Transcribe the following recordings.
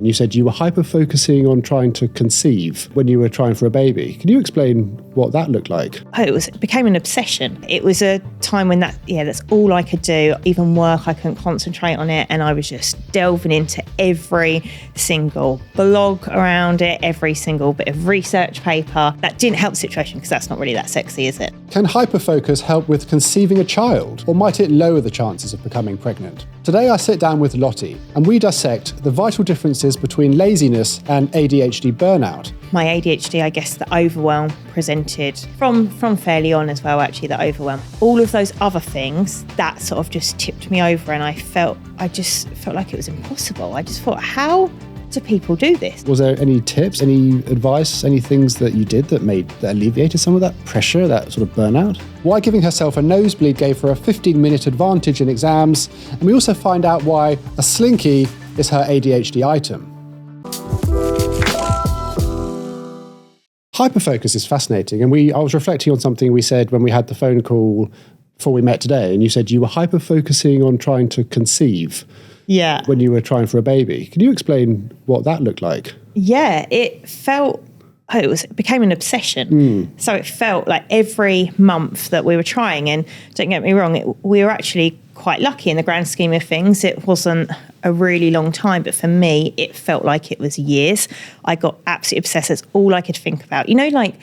You said you were hyper-focusing on trying to conceive when you were trying for a baby. Can you explain what that looked like? It became an obsession. It was a time when that's all I could do. Even work, I couldn't concentrate on it. And I was just delving into every single blog around it, every single bit of research paper. That didn't help the situation because that's not really that sexy, is it? Can hyperfocus help with conceiving a child, or might it lower the chances of becoming pregnant? Today I sit down with Lottie and we dissect the vital differences between laziness and ADHD burnout. My ADHD, I guess the overwhelm presented from fairly on as well, actually, the overwhelm. All of those other things, that sort of just tipped me over and I just felt like it was impossible. I just thought, how do people do this? Was there any tips, any advice, any things that you did that alleviated some of that pressure, that sort of burnout? Why giving herself a nosebleed gave her a 15-minute advantage in exams, and we also find out why a slinky is her ADHD item. Hyperfocus is fascinating, and I was reflecting on something we said when we had the phone call before we met today, and you said you were hyper-focusing on trying to conceive. Yeah. When you were trying for a baby. Can you explain what that looked like? Yeah, it became an obsession. So it felt like every month that we were trying, and don't get me wrong, we were actually quite lucky in the grand scheme of things. It wasn't a really long time, but for me, it felt like it was years. I got absolutely obsessed. That's all I could think about. You know, like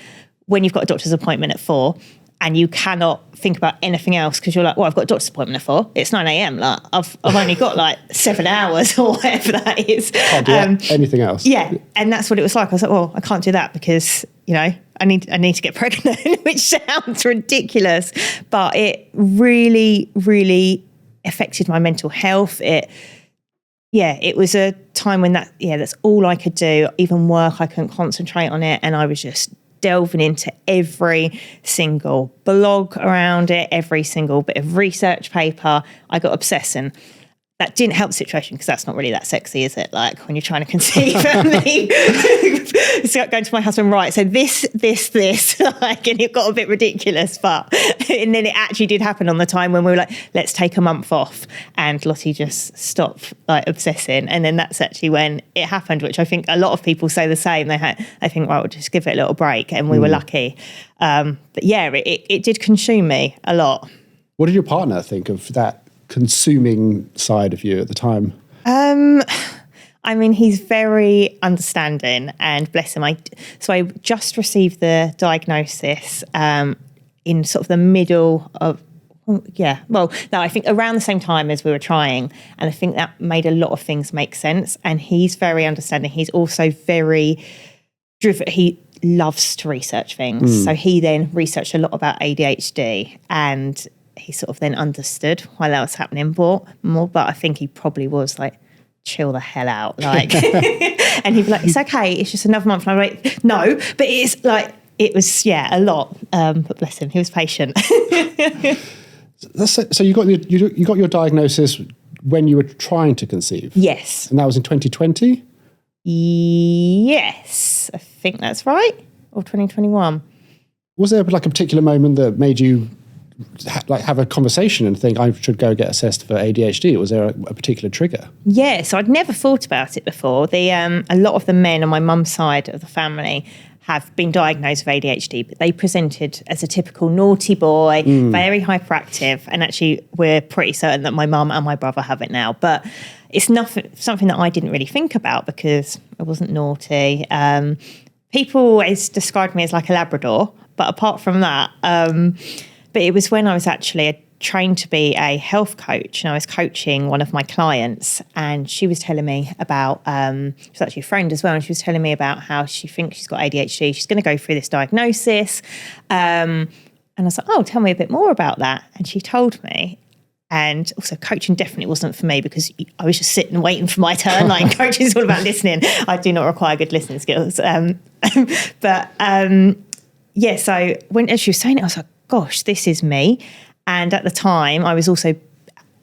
when you've got a doctor's appointment at 4 and you cannot think about anything else because you're like, well, I've got a doctor's appointment at 4. It's 9 a.m. Like I've only got like 7 hours or whatever that is. Can't do anything else. Yeah, and that's what it was like. I was like, well, I can't do that because, you know, I need to get pregnant, which sounds ridiculous, but it really, really affected my mental health. It was a time when that's all I could do. Even work, I couldn't concentrate on it, and I was just delving into every single blog around it, every single bit of research paper. I got obsessed, and that didn't help the situation because that's not really that sexy, is it? Like when you're trying to conceive family. It's like going to my husband, right, so this, like, and it got a bit ridiculous, and then it actually did happen on the time when we were like, let's take a month off, and Lottie just stopped like obsessing, and then that's actually when it happened, which I think a lot of people say the same. They think, well, we'll just give it a little break, and we were lucky. But yeah, it did consume me a lot. What did your partner think of that consuming side of you at the time? I mean, he's very understanding, and bless him. I just received the diagnosis in sort of the middle of, I think around the same time as we were trying, and I think that made a lot of things make sense. And he's very understanding. He's also very driven. He loves to research things. So he then researched a lot about ADHD, and he sort of then understood why that was happening more, but I think he probably was like, chill the hell out, like, and he'd be like, it's okay, it's just another month. And I'm like, no, but it's like, it was, a lot, but bless him, he was patient. So you got your diagnosis when you were trying to conceive? Yes. And that was in 2020? Yes, I think that's right, or 2021. Was there like a particular moment that made you have a conversation and think I should go get assessed for ADHD? Was there a particular trigger? Yeah, so I'd never thought about it before. A lot of the men on my mum's side of the family have been diagnosed with ADHD, but they presented as a typical naughty boy, very hyperactive, and actually we're pretty certain that my mum and my brother have it now. But it's something that I didn't really think about because I wasn't naughty. People always described me as like a Labrador, but apart from that, but it was when I was actually trained to be a health coach, and I was coaching one of my clients, and she was telling me about, she's actually a friend as well, and she was telling me about how she thinks she's got ADHD. She's going to go through this diagnosis. And I was like, oh, tell me a bit more about that. And she told me. And also coaching definitely wasn't for me because I was just sitting and waiting for my turn. Like coaching is all about listening. I do not require good listening skills. So when as she was saying it, I was like, gosh, this is me. And at the time, I was also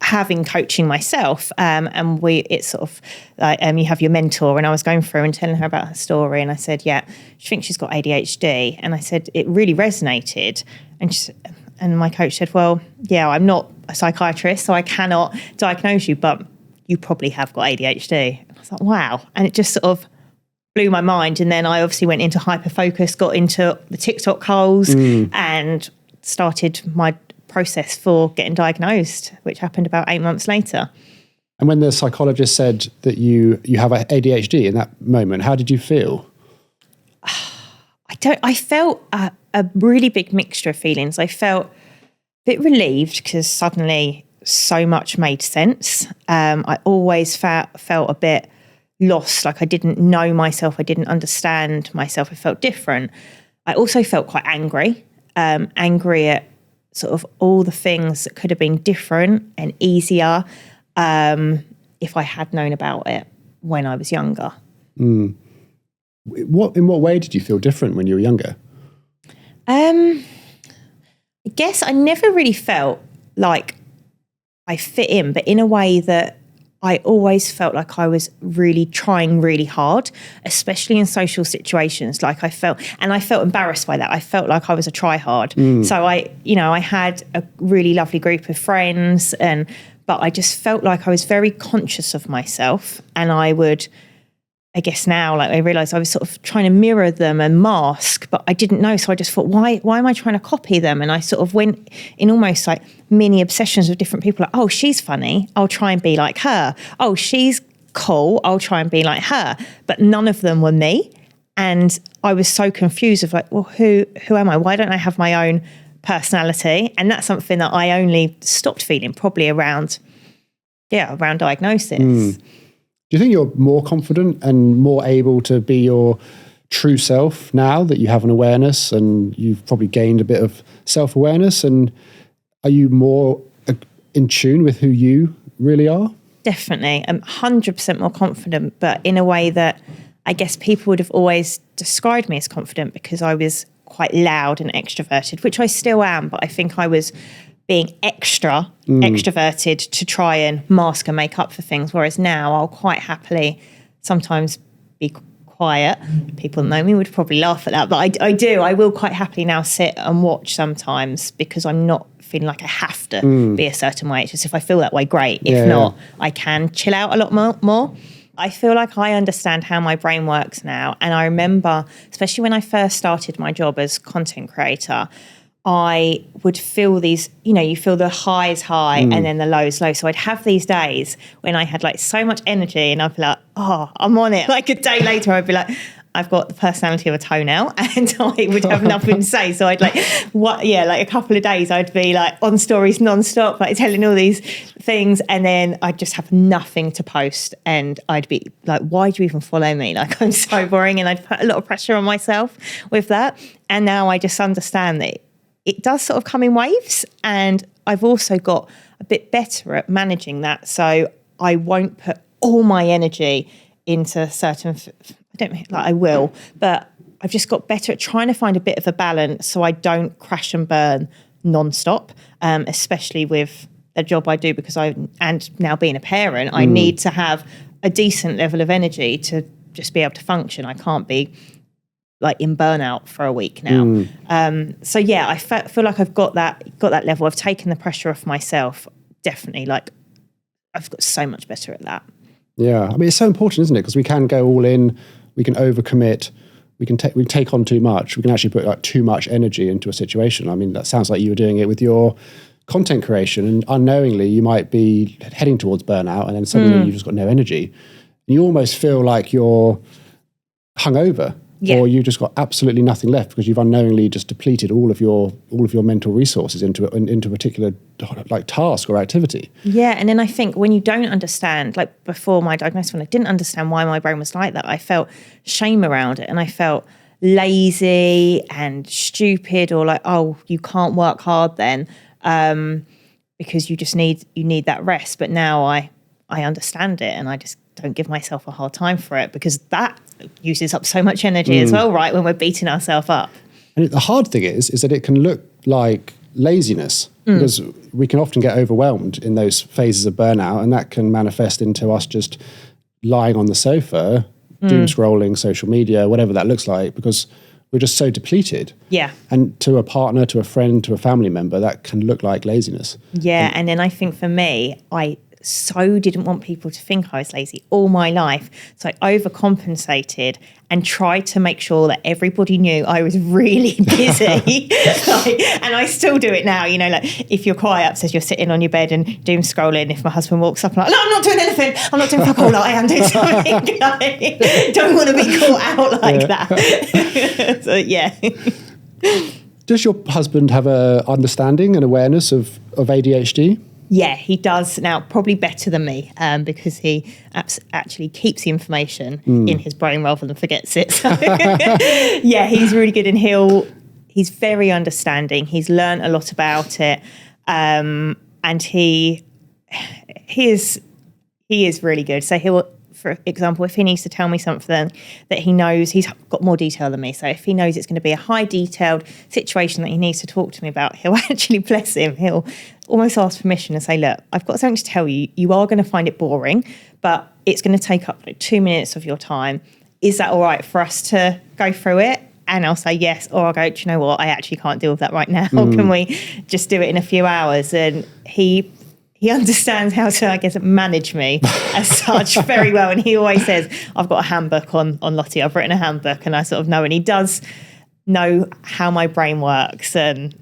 having coaching myself, and it's sort of like you have your mentor, and I was going through and telling her about her story, and I said, yeah, she thinks she's got ADHD, and I said it really resonated, and my coach said, well, yeah, I'm not a psychiatrist, so I cannot diagnose you, but you probably have got ADHD. And I was like, wow. And it just sort of blew my mind. And then I obviously went into hyperfocus, got into the TikTok holes and started my process for getting diagnosed, which happened about 8 months later. And when the psychologist said that you have ADHD in that moment, how did you feel? I felt a really big mixture of feelings. I felt a bit relieved because suddenly so much made sense. I always felt a bit lost, like I didn't know myself, I didn't understand myself, I felt different. I also felt quite angry at sort of all the things that could have been different and easier if I had known about it when I was younger. In what way did you feel different when you were younger? I guess I never really felt like I fit in, but in a way that I always felt like I was really trying really hard, especially in social situations. Like I felt embarrassed by that. I felt like I was a try-hard. So I had a really lovely group of friends, but I just felt like I was very conscious of myself, and I guess now, like I realised I was sort of trying to mirror them and mask, but I didn't know. So I just thought, why am I trying to copy them? And I sort of went in almost like mini obsessions with different people. Like, oh, she's funny, I'll try and be like her. Oh, she's cool, I'll try and be like her. But none of them were me. And I was so confused of like, well, who am I? Why don't I have my own personality? And that's something that I only stopped feeling probably around diagnosis. Do you think you're more confident and more able to be your true self now that you have an awareness and you've probably gained a bit of self-awareness? And are you more in tune with who you really are? Definitely. I'm 100% more confident, but in a way that I guess people would have always described me as confident because I was quite loud and extroverted, which I still am, but I think I was being extroverted to try and mask and make up for things. Whereas now I'll quite happily sometimes be quiet. People that know me would probably laugh at that, but I will quite happily now sit and watch sometimes because I'm not feeling like I have to be a certain way. It's just if I feel that way, great. If not, I can chill out a lot more. I feel like I understand how my brain works now. And I remember, especially when I first started my job as content creator, I would feel these, you feel the highs high and then the lows low. So I'd have these days when I had like so much energy and I'd be like, oh, I'm on it. Like a day later, I'd be like, I've got the personality of a toenail, and I would have nothing to say. So I'd like a couple of days I'd be like on stories nonstop, like telling all these things, and then I'd just have nothing to post, and I'd be like, why do you even follow me? Like, I'm so boring, and I'd put a lot of pressure on myself with that. And now I just understand that it does sort of come in waves, and I've also got a bit better at managing that. So I won't put all my energy into certain, I will, but I've just got better at trying to find a bit of a balance so I don't crash and burn nonstop, especially with the job I do, and now being a parent, I need to have a decent level of energy to just be able to function. I can't be like in burnout for a week now. So yeah, I feel like I've got that level. I've taken the pressure off myself. Definitely, like I've got so much better at that. Yeah, I mean, it's so important, isn't it? Because we can go all in, we can overcommit, we take on too much. We can actually put like too much energy into a situation. I mean, that sounds like you were doing it with your content creation, and unknowingly you might be heading towards burnout, and then suddenly you've just got no energy. And you almost feel like you're hungover. Yeah. Or you've just got absolutely nothing left because you've unknowingly just depleted all of your mental resources into a particular like task or activity. Yeah, and then I think when you don't understand, like before my diagnosis, when I didn't understand why my brain was like that, I felt shame around it, and I felt lazy and stupid, or like, oh, you can't work hard then because you need that rest. But now I understand it, and I just don't give myself a hard time for it, because that uses up so much energy as well, right, when we're beating ourselves up. And the hard thing is that it can look like laziness, because we can often get overwhelmed in those phases of burnout, and that can manifest into us just lying on the sofa, doom scrolling, social media, whatever that looks like, because we're just so depleted. Yeah. And to a partner, to a friend, to a family member, that can look like laziness. Yeah, and then I think for me, I so didn't want people to think I was lazy all my life. So I overcompensated and tried to make sure that everybody knew I was really busy. And I still do it now, if you're quiet upstairs, you're sitting on your bed and doom scrolling. If my husband walks up, I'm like, no, I'm not doing anything. I'm not doing fuck all. I am doing something. Don't want to be caught out like that. So, yeah. Does your husband have a understanding and awareness of ADHD? Yeah, he does now, probably better than me, because he actually keeps the information in his brain rather than forgets it. So, yeah, he's really good, and he's very understanding. He's learned a lot about it, and he is really good. So he'll, for example, if he needs to tell me something that he knows, he's got more detail than me. So if he knows it's going to be a high detailed situation that he needs to talk to me about, he'll actually, bless him, he'll almost ask permission and say, look, I've got something to tell you. You are going to find it boring, but it's going to take up like 2 minutes of your time. Is that all right for us to go through it? And I'll say yes, or I'll go, do you know what? I actually can't deal with that right now. Can we just do it in a few hours? And he understands how to, I guess, manage me as such very well. And he always says, I've got a handbook on Lottie. I've written a handbook, and I sort of know. And he does know how my brain works, and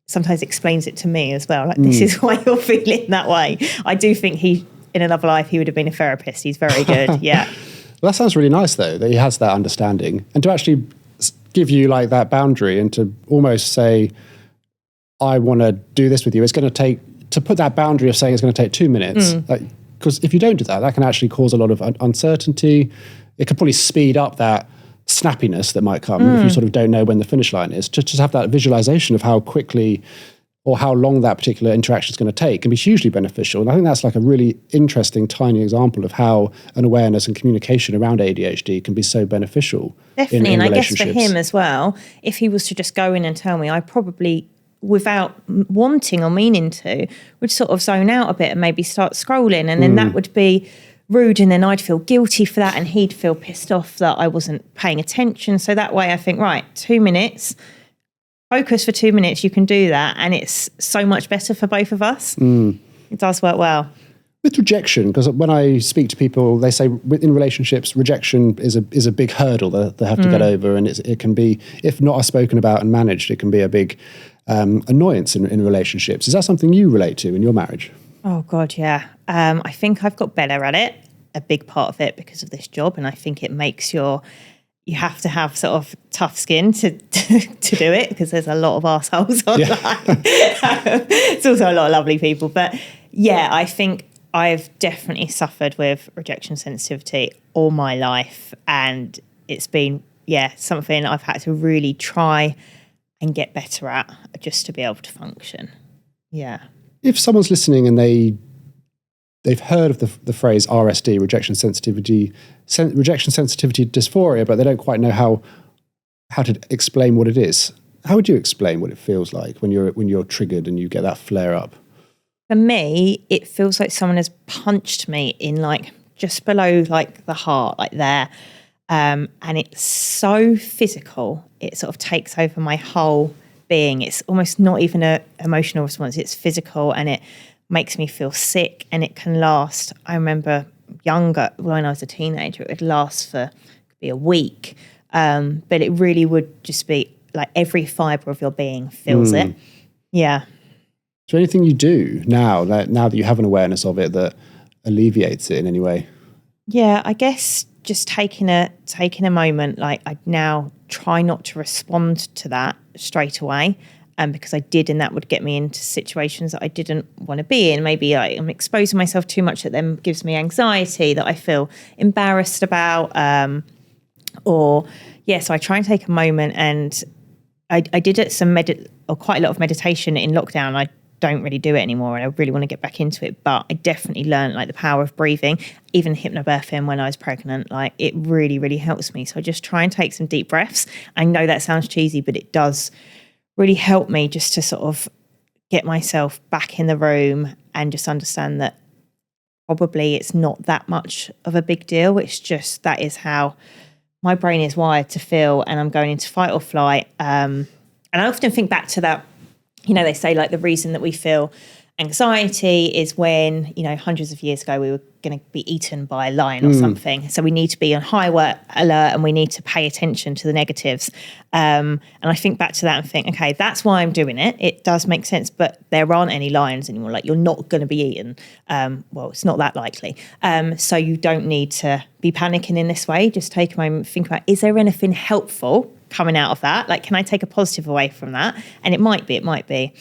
sometimes explains it to me as well. Like, this is why you're feeling that way. I do think in another life, he would have been a therapist. He's very good. Yeah. Well, that sounds really nice, though, that he has that understanding. And to actually give you like that boundary and to almost say, I want to do this with you. It's going to put that boundary of saying it's going to take 2 minutes. Because if you don't do that, that can actually cause a lot of uncertainty. It could probably speed up that snappiness that might come if you sort of don't know when the finish line is. Just have that visualization of how quickly or how long that particular interaction is going to take can be hugely beneficial. And I think that's like a really interesting, tiny example of how an awareness and communication around ADHD can be so beneficial. Definitely, in and I guess relationships. for him as well, if he was to just go in and tell me, I probably, without wanting or meaning to, would sort of zone out a bit and maybe start scrolling, and then that would be rude, and then I'd feel guilty for that, and he'd feel pissed off that I wasn't paying attention. So that way I think, right, 2 minutes, focus for 2 minutes, you can do that, and it's so much better for both of us. It does work well. With rejection, because when I speak to people, they say in relationships, rejection is a big hurdle that they have to get over, and it can be, if not spoken about and managed, it can be a big annoyance in relationships. Is that something you relate to in your marriage? Oh God, yeah. I think I've got better at it, a big part of it because of this job, and I think it makes you have to have sort of tough skin to do it, because there's a lot of arseholes online. It's also a lot of lovely people, but yeah, I think I've definitely suffered with rejection sensitivity all my life, and it's been, something I've had to really try and get better at just to be able to function. Yeah. If someone's listening and they've heard of the phrase RSD, rejection sensitivity dysphoria, but they don't quite know how to explain what it is, how would you explain what it feels like when you're triggered and you get that flare up? For me, it feels like someone has punched me in like just below like the heart, like there. And it's so physical. It sort of takes over my whole being. It's almost not even an emotional response. It's physical, and it makes me feel sick, and it can last. I remember younger, when I was a teenager, it would last for be a week. But it really would just be like every fibre of your being feels it. Yeah. Is there anything you do now that you have an awareness of it that alleviates it in any way? Yeah, I guess just taking a moment, like I now try not to respond to that straight away, because I did, and that would get me into situations that I didn't want to be in. Maybe I'm exposing myself too much that then gives me anxiety that I feel embarrassed about, so I try and take a moment, and I did quite a lot of meditation in lockdown. I don't really do it anymore, and I really want to get back into it, but I definitely learned like the power of breathing. Even hypnobirthing when I was pregnant, like it really, really helps me. So I just try and take some deep breaths. I know that sounds cheesy, but it does really help me just to sort of get myself back in the room and just understand that probably it's not that much of a big deal. It's just that is how my brain is wired to feel, and I'm going into fight or flight. And I often think back to that, they say like the reason that we feel Anxiety is when, hundreds of years ago we were going to be eaten by a lion or something. So we need to be on high alert and we need to pay attention to the negatives. And I think back to that and think, okay, that's why I'm doing it. It does make sense, but there aren't any lions anymore. Like, you're not going to be eaten. Well, it's not that likely. So you don't need to be panicking in this way. Just take a moment, think about, is there anything helpful coming out of that? Like, can I take a positive away from that? And it might be,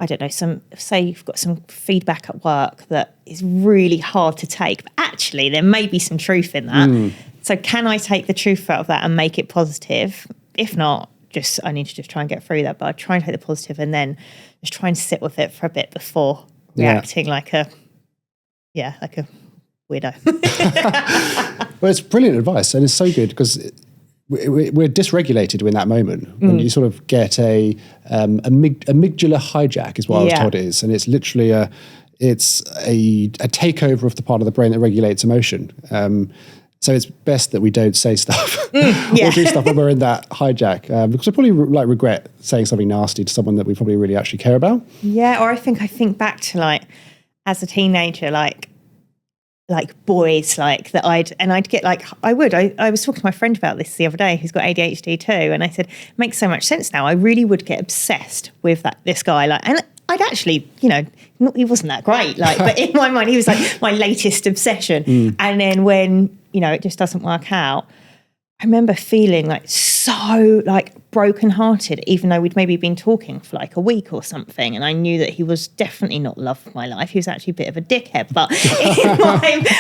I don't know, say you've got some feedback at work that is really hard to take, but actually there may be some truth in that. So can I take the truth out of that and make it positive? If not, I need to just try and get through that. But I try and take the positive and then just try and sit with it for a bit before reacting like a weirdo. Well, it's brilliant advice, and it's so good because we're dysregulated in that moment when you sort of get a amygdala hijack is what I was told it is, and it's literally a takeover of the part of the brain that regulates emotion. So it's best that we don't say stuff or do stuff when we're in that hijack, because we probably regret saying something nasty to someone that we probably really actually care about. Yeah, or I think back to as a teenager, like boys that I'd get I was talking to my friend about this the other day who's got ADHD too, and I said, it makes so much sense now. I really would get obsessed with this guy, and I'd actually, he wasn't that great, but in my mind he was my latest obsession. And then when it just doesn't work out, I remember feeling so brokenhearted, even though we'd maybe been talking for a week or something, and I knew that he was definitely not the love of my life. He was actually a bit of a dickhead, but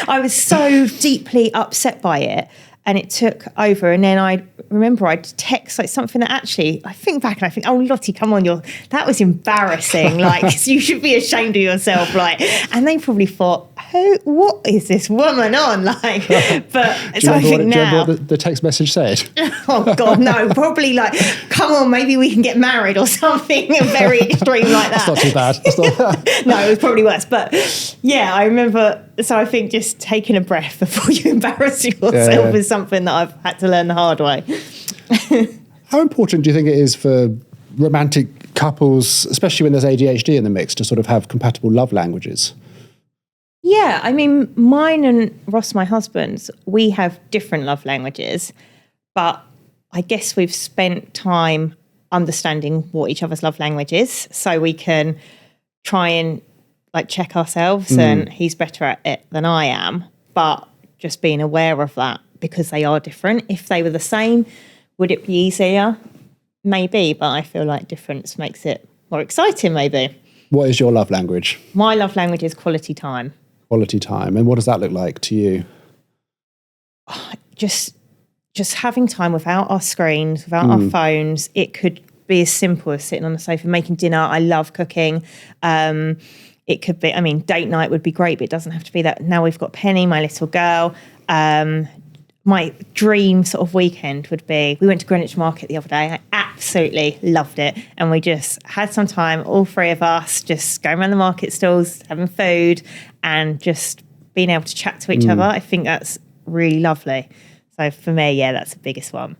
I was so deeply upset by it, and it took over. And then I remember I'd text something that actually, I think back and I think, oh, Lottie, come on, that was embarrassing. You should be ashamed of yourself. And they probably thought, what is this woman on? But so I think now. Do you remember what the text message said? Oh God, no, probably come on, maybe we can get married or something very extreme like that. That's not too bad. No, it was probably worse. But yeah, I remember. So I think just taking a breath before you embarrass yourself is something that I've had to learn the hard way. How important do you think it is for romantic couples, especially when there's ADHD in the mix, to sort of have compatible love languages? Yeah, I mean, mine and Ross, my husband's, we have different love languages, but I guess we've spent time understanding what each other's love language is, so we can try and check ourselves, and he's better at it than I am, but just being aware of that because they are different. If they were the same, would it be easier? Maybe, but I feel like difference makes it more exciting, maybe. What is your love language? My love language is quality time. Quality time. And what does that look like to you? Just having time without our screens, without our phones. It could be as simple as sitting on the sofa, making dinner. I love cooking. It could be, date night would be great, but it doesn't have to be that. Now we've got Penny, my little girl. My dream sort of weekend would be, we went to Greenwich Market the other day. I absolutely loved it. And we just had some time, all three of us, just going around the market stalls, having food and just being able to chat to each other. I think that's really lovely. So for me, that's the biggest one.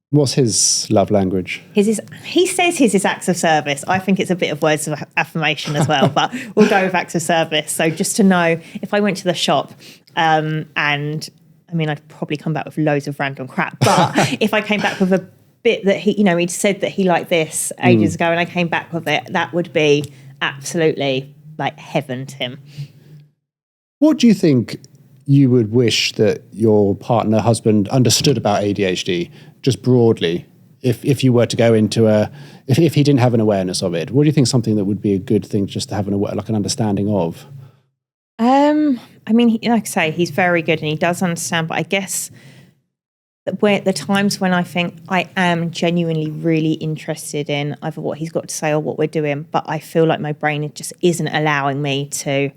What's his love language? He says his is acts of service. I think it's a bit of words of affirmation as well, but we'll go with acts of service. So just to know, if I went to the shop I'd probably come back with loads of random crap, but if I came back with a bit that he'd said that he liked this ages ago and I came back with it, that would be absolutely heaven to him. What do you think you would wish that your partner, husband understood about ADHD, just broadly, if you were to go into if he didn't have an awareness of it? What do you think something that would be a good thing just to have an understanding of? Like I say, he's very good and he does understand, but I guess that the times when I think I am genuinely really interested in either what he's got to say or what we're doing, but I feel like my brain just isn't allowing me to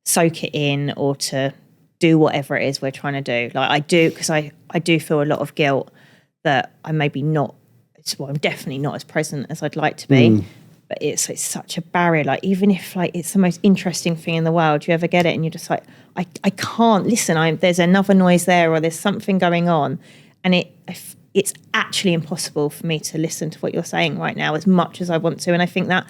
soak it in or to do whatever it is we're trying to do. I do, because I do feel a lot of guilt that I'm maybe not, I'm definitely not as present as I'd like to be. But it's such a barrier. Even if it's the most interesting thing in the world, you ever get it and you're just I can't listen. There's another noise there, or there's something going on, and it's actually impossible for me to listen to what you're saying right now as much as I want to. And I think that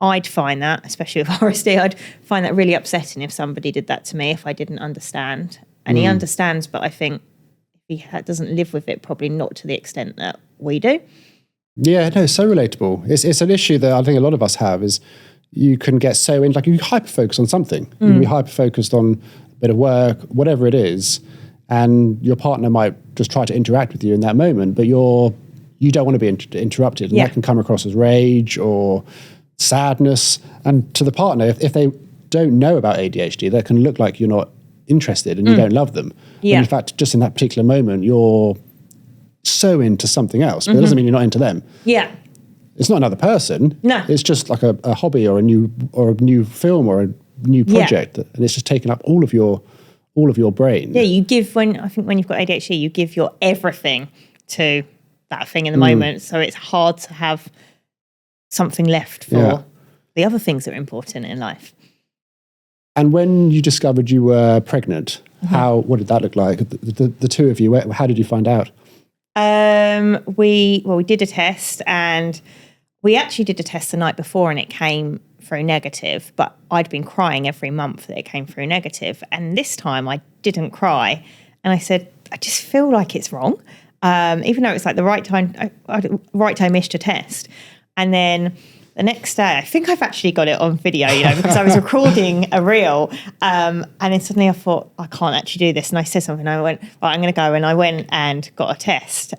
I'd find that, especially with RSD, I'd find that really upsetting if somebody did that to me if I didn't understand. And he understands, but I think if he doesn't live with it, probably not to the extent that we do. Yeah, no, so relatable. It's an issue that I think a lot of us have is you can get so in, like you hyper-focus on something. You can be hyper-focused on a bit of work, whatever it is, and your partner might just try to interact with you in that moment, but you don't want to be interrupted. And that can come across as rage or sadness. And to the partner, if they don't know about ADHD, that can look like you're not interested and you don't love them. Yeah. And in fact, just in that particular moment, you're so into something else, but it doesn't mean you're not into them. Yeah. It's not another person. No. It's just like a hobby or a new film or a new project, and it's just taken up all of your brain. Yeah, you give when you've got ADHD, you give your everything to that thing in the moment. So it's hard to have something left for the other things that are important in life. And when you discovered you were pregnant, what did that look like? The two of you, how did you find out? We did a test, and we actually did a test the night before, and it came through negative, but I'd been crying every month that it came through negative. And this time I didn't cry. And I said, I just feel like it's wrong. Even though it's like the right time-ish to test. And then the next day, I think I've actually got it on video, because I was recording a reel, and then suddenly I thought, I can't actually do this. And I said something, and I went, right, I'm going to go. And I went and got a test.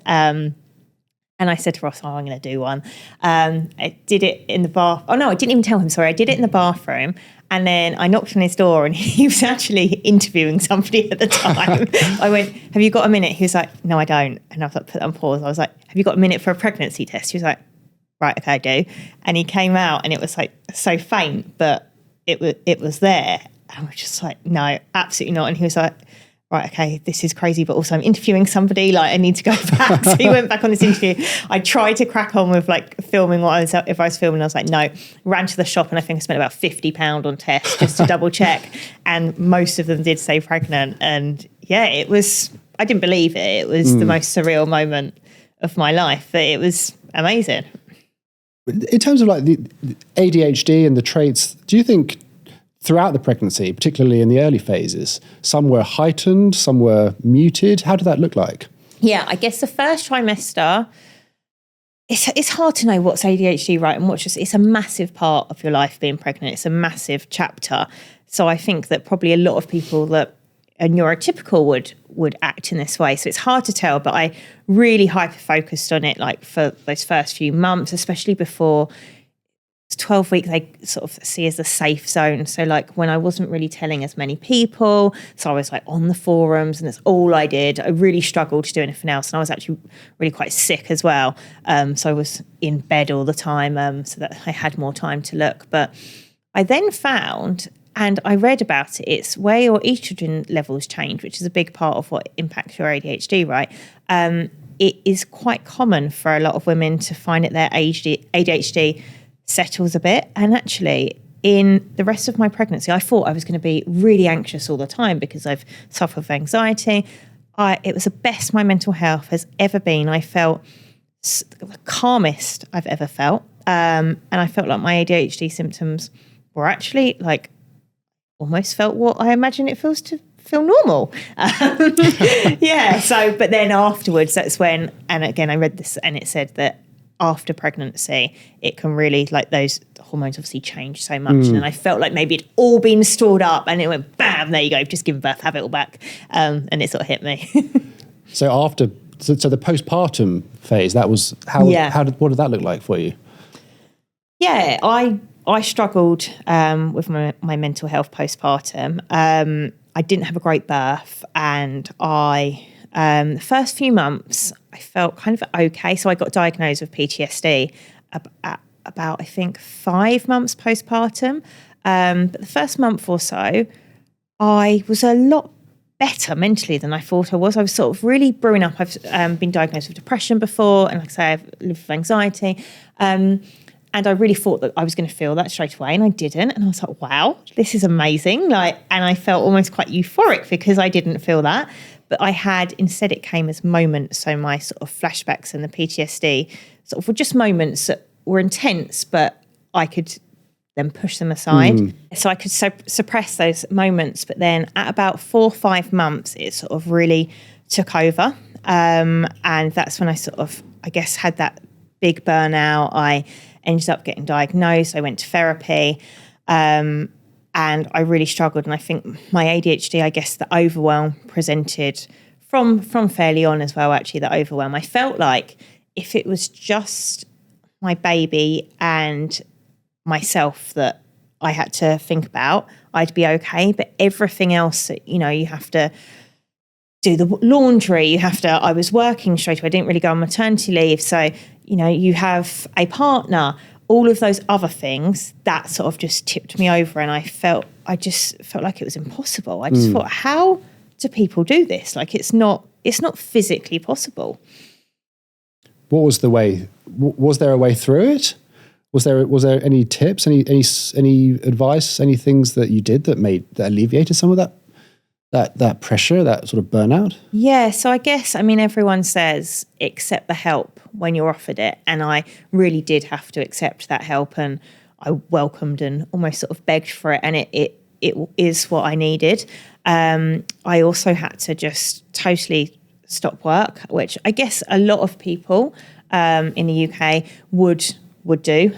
And I said to Ross, I'm going to do one. I did it in the bath. Oh, no, I didn't even tell him, sorry. I did it in the bathroom. And then I knocked on his door, and he was actually interviewing somebody at the time. I went, have you got a minute? He was like, no, I don't. And I was like, put that on pause. I was like, have you got a minute for a pregnancy test? He was like, right, okay, I do. And he came out, and it was like so faint, but it was there. And I was just like, no, absolutely not. And he was like, right, okay, this is crazy, but also I'm interviewing somebody, like I need to go back. So he went back on this interview. I tried to crack on with like filming if I was filming, I was like, no. Ran to the shop, and I think I spent about £50 on tests just to double check. And most of them did say pregnant. And yeah, I didn't believe it. It was the most surreal moment of my life, but it was amazing. In terms of like the ADHD and the traits, do you think throughout the pregnancy, particularly in the early phases, some were heightened, some were muted? How did that look like? Yeah, I guess the first trimester, it's hard to know what's ADHD, right? And it's a massive part of your life being pregnant. It's a massive chapter. So I think that probably a lot of people that are neurotypical would act in this way. So it's hard to tell, but I really hyper-focused on it like for those first few months, especially before 12 weeks, they sort of see as a safe zone. So like when I wasn't really telling as many people, so I was like on the forums and that's all I did. I really struggled to do anything else. And I was actually really quite sick as well. So I was in bed all the time so that I had more time to look. But I then found, and I read about it, it's where your estrogen levels change, which is a big part of what impacts your ADHD, right? It is quite common for a lot of women to find that their ADHD settles a bit. And actually, in the rest of my pregnancy, I thought I was going to be really anxious all the time because I've suffered with anxiety. It was the best my mental health has ever been. I felt the calmest I've ever felt. And I felt like my ADHD symptoms were actually like almost felt what I imagine it feels to feel normal. Yeah. So, but then afterwards, that's when, and again, I read this and it said that after pregnancy, it can really, like those hormones obviously change so much. And I felt like maybe it'd all been stored up and it went, bam, there you go, just given birth, have it all back. And it sort of hit me. So the postpartum phase, that was, what did that look like for you? Yeah, I struggled with my mental health postpartum. I didn't have a great birth, and the first few months I felt kind of okay. So I got diagnosed with PTSD about I think 5 months postpartum. But the first month or so, I was a lot better mentally than I thought I was. I was sort of really brewing up. I've been diagnosed with depression before, and like I say, I've lived with anxiety. And I really thought that I was going to feel that straight away, and I didn't. And I was like, wow, this is amazing. And I felt almost quite euphoric because I didn't feel that. But instead it came as moments. So my sort of flashbacks and the PTSD sort of were just moments that were intense, but I could then push them aside. So I could suppress those moments. But then at about 4 or 5 months, it sort of really took over. And that's when I sort of, I guess, had that big burnout. I ended up getting diagnosed. I went to therapy. And I really struggled. And I think my ADHD, I guess the overwhelm presented from fairly on as well, actually, the overwhelm. I felt like if it was just my baby and myself that I had to think about, I'd be okay. But everything else, you know, you have to do the laundry, I was working straight away. I didn't really go on maternity leave. So, you know, you have a partner, all of those other things that sort of just tipped me over. And I just felt like it was impossible. I just thought, how do people do this? Like, it's not physically possible. What was the way? Was there a way through it? Was there any tips, any advice, any things that you did that alleviated some of that pressure, that sort of burnout? Yeah, so I guess, I mean, everyone says accept the help when you're offered it. And I really did have to accept that help, and I welcomed and almost sort of begged for it. And it is what I needed. I also had to just totally stop work, which I guess a lot of people in the UK would do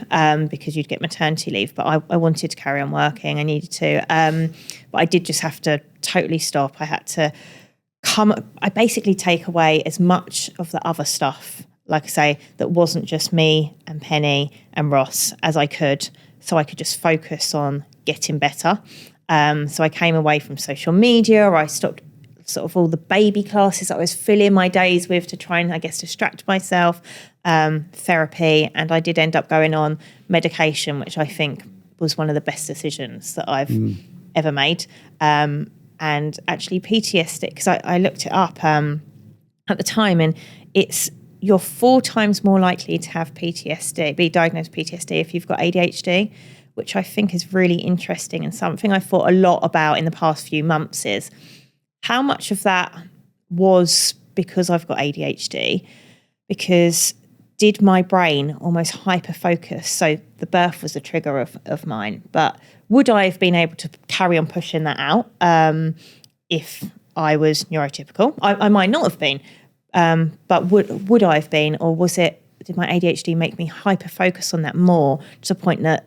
because you'd get maternity leave. But I wanted to carry on working. I needed to. But I did just have to totally stop. I had to I basically take away as much of the other stuff, like I say, that wasn't just me and Penny and Ross as I could, so I could just focus on getting better. So I came away from social media. I stopped sort of all the baby classes that I was filling my days with to try and, I guess, distract myself, therapy. And I did end up going on medication, which I think was one of the best decisions that I've ever made. And actually PTSD, because I looked it up at the time, and you're 4 times more likely to have PTSD, be diagnosed with PTSD if you've got ADHD, which I think is really interesting, and something I thought a lot about in the past few months is how much of that was because I've got ADHD, because did my brain almost hyper-focus? So the birth was a trigger of mine, but would I have been able to carry on pushing that out if I was neurotypical? I might not have been, but would I have been, or did my ADHD make me hyper-focus on that more to the point that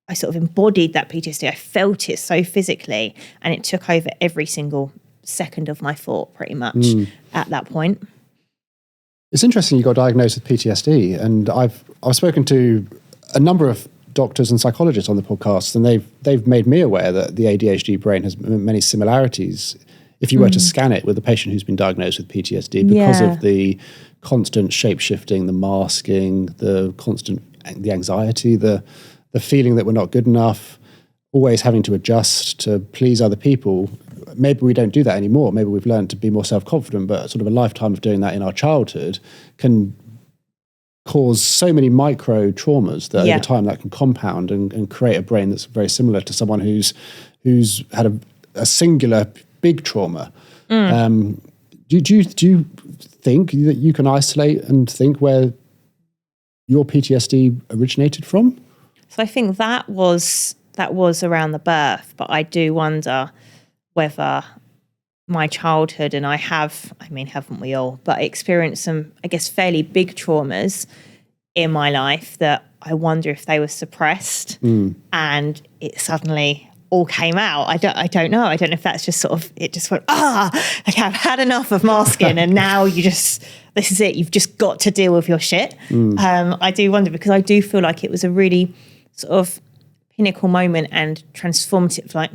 I sort of embodied that PTSD. I felt it so physically, and it took over every single second of my thought pretty much at that point. It's interesting you got diagnosed with PTSD, and I've spoken to a number of doctors and psychologists on the podcast, and they've made me aware that the ADHD brain has many similarities if you were to scan it with a patient who's been diagnosed with PTSD, because of the constant shape-shifting, the masking, the anxiety, the feeling that we're not good enough, always having to adjust to please other people. Maybe we don't do that anymore. Maybe we've learned to be more self-confident, but sort of a lifetime of doing that in our childhood can cause so many micro traumas that over time that can compound and create a brain that's very similar to someone who's had a singular big trauma. Do you think that you can isolate and think where your PTSD originated from? So I think that was around the birth, but I do wonder whether my childhood, and haven't we all, but experienced some, I guess, fairly big traumas in my life that I wonder if they were suppressed and it suddenly all came out. I don't know. I don't know if that's just sort of, it just went, okay, I've had enough of masking, and now this is it. You've just got to deal with your shit. I do wonder, because I do feel like it was a really sort of pinnacle moment and transformative. Like,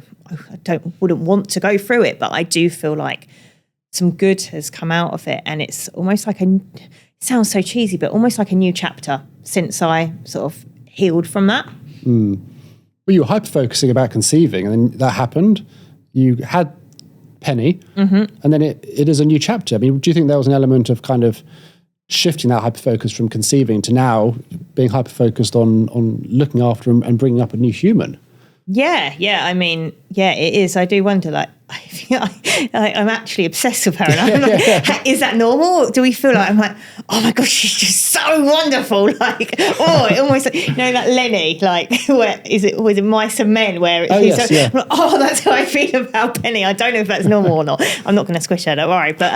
I wouldn't want to go through it, but I do feel like some good has come out of it, and it's almost like it sounds so cheesy, but almost like a new chapter since I sort of healed from that. Well, you were hyper-focusing about conceiving, and then that happened. You had Penny, and then it is a new chapter. I mean, do you think there was an element of kind of shifting that hyper-focus from conceiving to now being hyper-focused on looking after and bringing up a new human? Yeah. I mean, yeah, it is. I do wonder, like, I'm actually obsessed with her. And I'm like, is that normal? Do we feel like, I'm like, oh my gosh, she's just so wonderful. Like, it almost, that Lenny, like, was it Mice and Men? Where yes, yeah. like, that's how I feel about Penny. I don't know if that's normal or not. I'm not going to squish her, don't worry. But,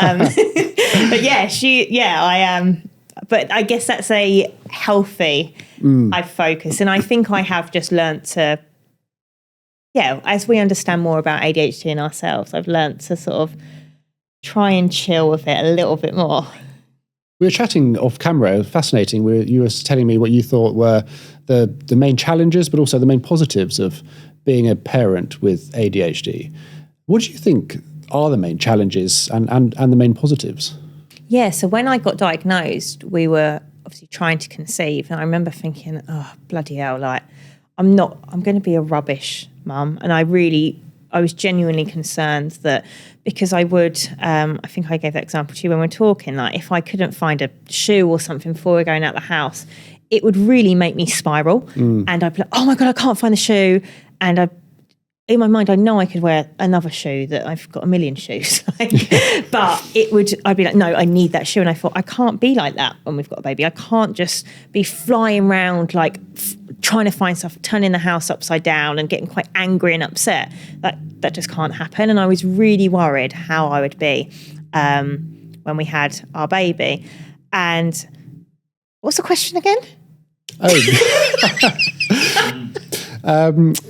but yeah, I am. But I guess that's a healthy focus. And I think I have just learnt to, as we understand more about ADHD in ourselves, I've learnt to sort of try and chill with it a little bit more. We were chatting off camera, fascinating. You were telling me what you thought were the main challenges, but also the main positives of being a parent with ADHD. What do you think are the main challenges and the main positives? Yeah, so when I got diagnosed, we were obviously trying to conceive. And I remember thinking, oh, bloody hell, like, I'm going to be a rubbish mum. And I was genuinely concerned that because I would, I think I gave that example to you when we were talking, like if I couldn't find a shoe or something before we're going out the house, it would really make me spiral. And I'd be like, oh my God, I can't find the shoe. And in my mind, I know I could wear another shoe, that I've got a million shoes. But I'd be like, no, I need that shoe. And I thought, I can't be like that when we've got a baby. I can't just be flying around, like trying to find stuff, turning the house upside down and getting quite angry and upset. That just can't happen. And I was really worried how I would be when we had our baby. And what's the question again?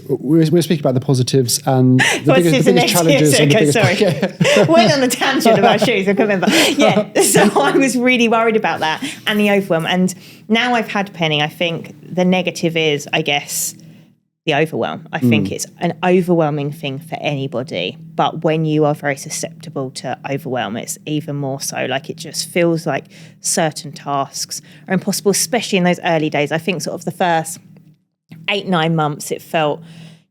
We're speaking about the positives and the biggest challenges. Okay, sorry. Went on a tangent about shoes, I can't remember. Yeah, so I was really worried about that and the overwhelm. And now I've had Penny, I think the negative is, I guess, the overwhelm. I think it's an overwhelming thing for anybody. But when you are very susceptible to overwhelm, it's even more so. Like, it just feels like certain tasks are impossible, especially in those early days. I think sort of the first 8-9 months, it felt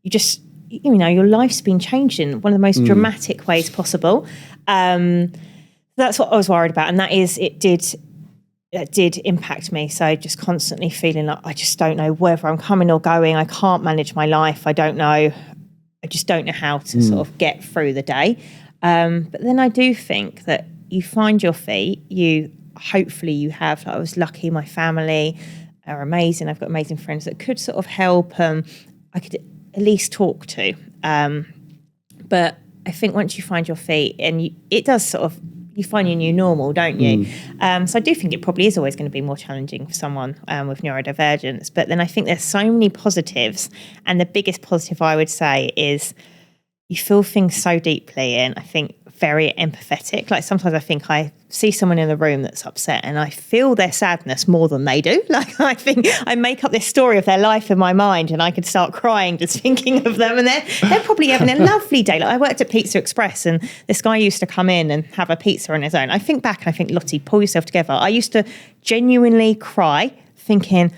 your life's been changed in one of the most dramatic ways possible. That's what I was worried about, and that is it did impact me. So just constantly feeling like I just don't know whether I'm coming or going. I can't manage my life. I just don't know how to sort of get through the day. But then I do think that you find your feet. Hopefully you have. I was lucky. My family are amazing. I've got amazing friends that could sort of help. I could at least talk to. But I think once you find your feet, and it does sort of, you find your new normal, don't you? So I do think it probably is always going to be more challenging for someone with neurodivergence. But then I think there's so many positives. And the biggest positive I would say is you feel things so deeply, and I think very empathetic. Like, sometimes I think I see someone in the room that's upset and I feel their sadness more than they do. Like, I think I make up this story of their life in my mind, and I could start crying just thinking of them, and they're probably having a lovely day. Like, I worked at Pizza Express, and this guy used to come in and have a pizza on his own. I think back and I think, Lottie, pull yourself together. I used to genuinely cry thinking,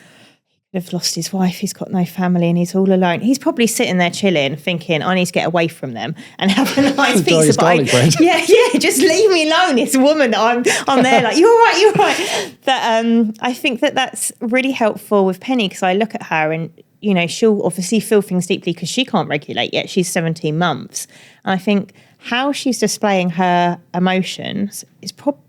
have lost his wife, he's got no family, and he's all alone. He's probably sitting there chilling, thinking, I need to get away from them and have a nice pizza. Yeah, just leave me alone. It's a woman that I'm there like, you're right. But I think that's really helpful with Penny, because I look at her and, she'll obviously feel things deeply because she can't regulate yet. She's 17 months. And I think how she's displaying her emotions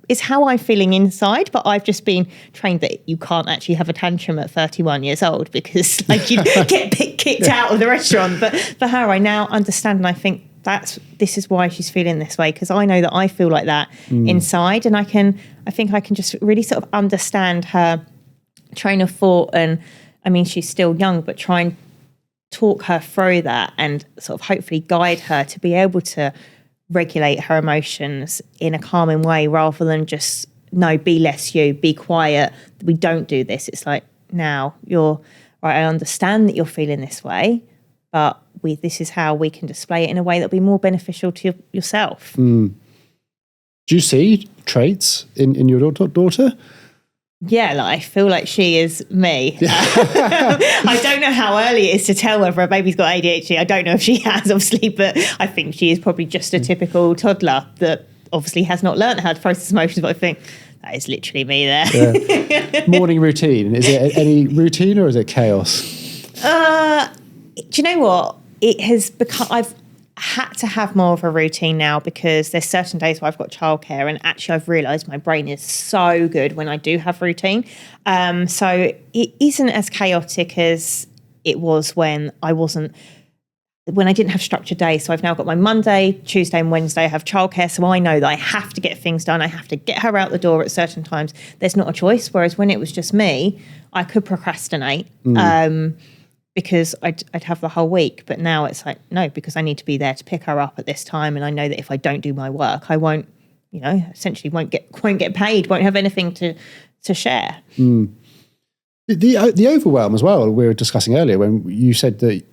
is how I'm feeling inside, but I've just been trained that you can't actually have a tantrum at 31 years old because you get kicked out of the restaurant. But for her, I now understand, and I think this is why she's feeling this way, because I know that I feel like that inside, and I think I can just really sort of understand her train of thought. And I mean, she's still young, but try and talk her through that and sort of hopefully guide her to be able to regulate her emotions in a calming way, rather than just, no, be less you, be quiet, we don't do this. It's like, now you're right, I understand that you're feeling this way, but this is how we can display it in a way that'll be more beneficial to yourself. Do you see traits in your daughter? Yeah, like, I feel like she is me. I don't know how early it is to tell whether a baby's got ADHD. I don't know if she has, obviously, but I think she is probably just a typical toddler that obviously has not learned how to process emotions, but I think that is literally me there. Yeah. Morning routine. Is it any routine or is it chaos? Do you know what? it has become, I've had to have more of a routine now because there's certain days where I've got childcare, and actually I've realised my brain is so good when I do have routine. So it isn't as chaotic as it was when I didn't have structured days. So I've now got my Monday, Tuesday and Wednesday, I have childcare. So I know that I have to get things done. I have to get her out the door at certain times. There's not a choice. Whereas when it was just me, I could procrastinate because I'd have the whole week. But now it's like, no, because I need to be there to pick her up at this time. And I know that if I don't do my work, I won't, essentially won't get paid, won't have anything to share. The overwhelm as well, we were discussing earlier when you said that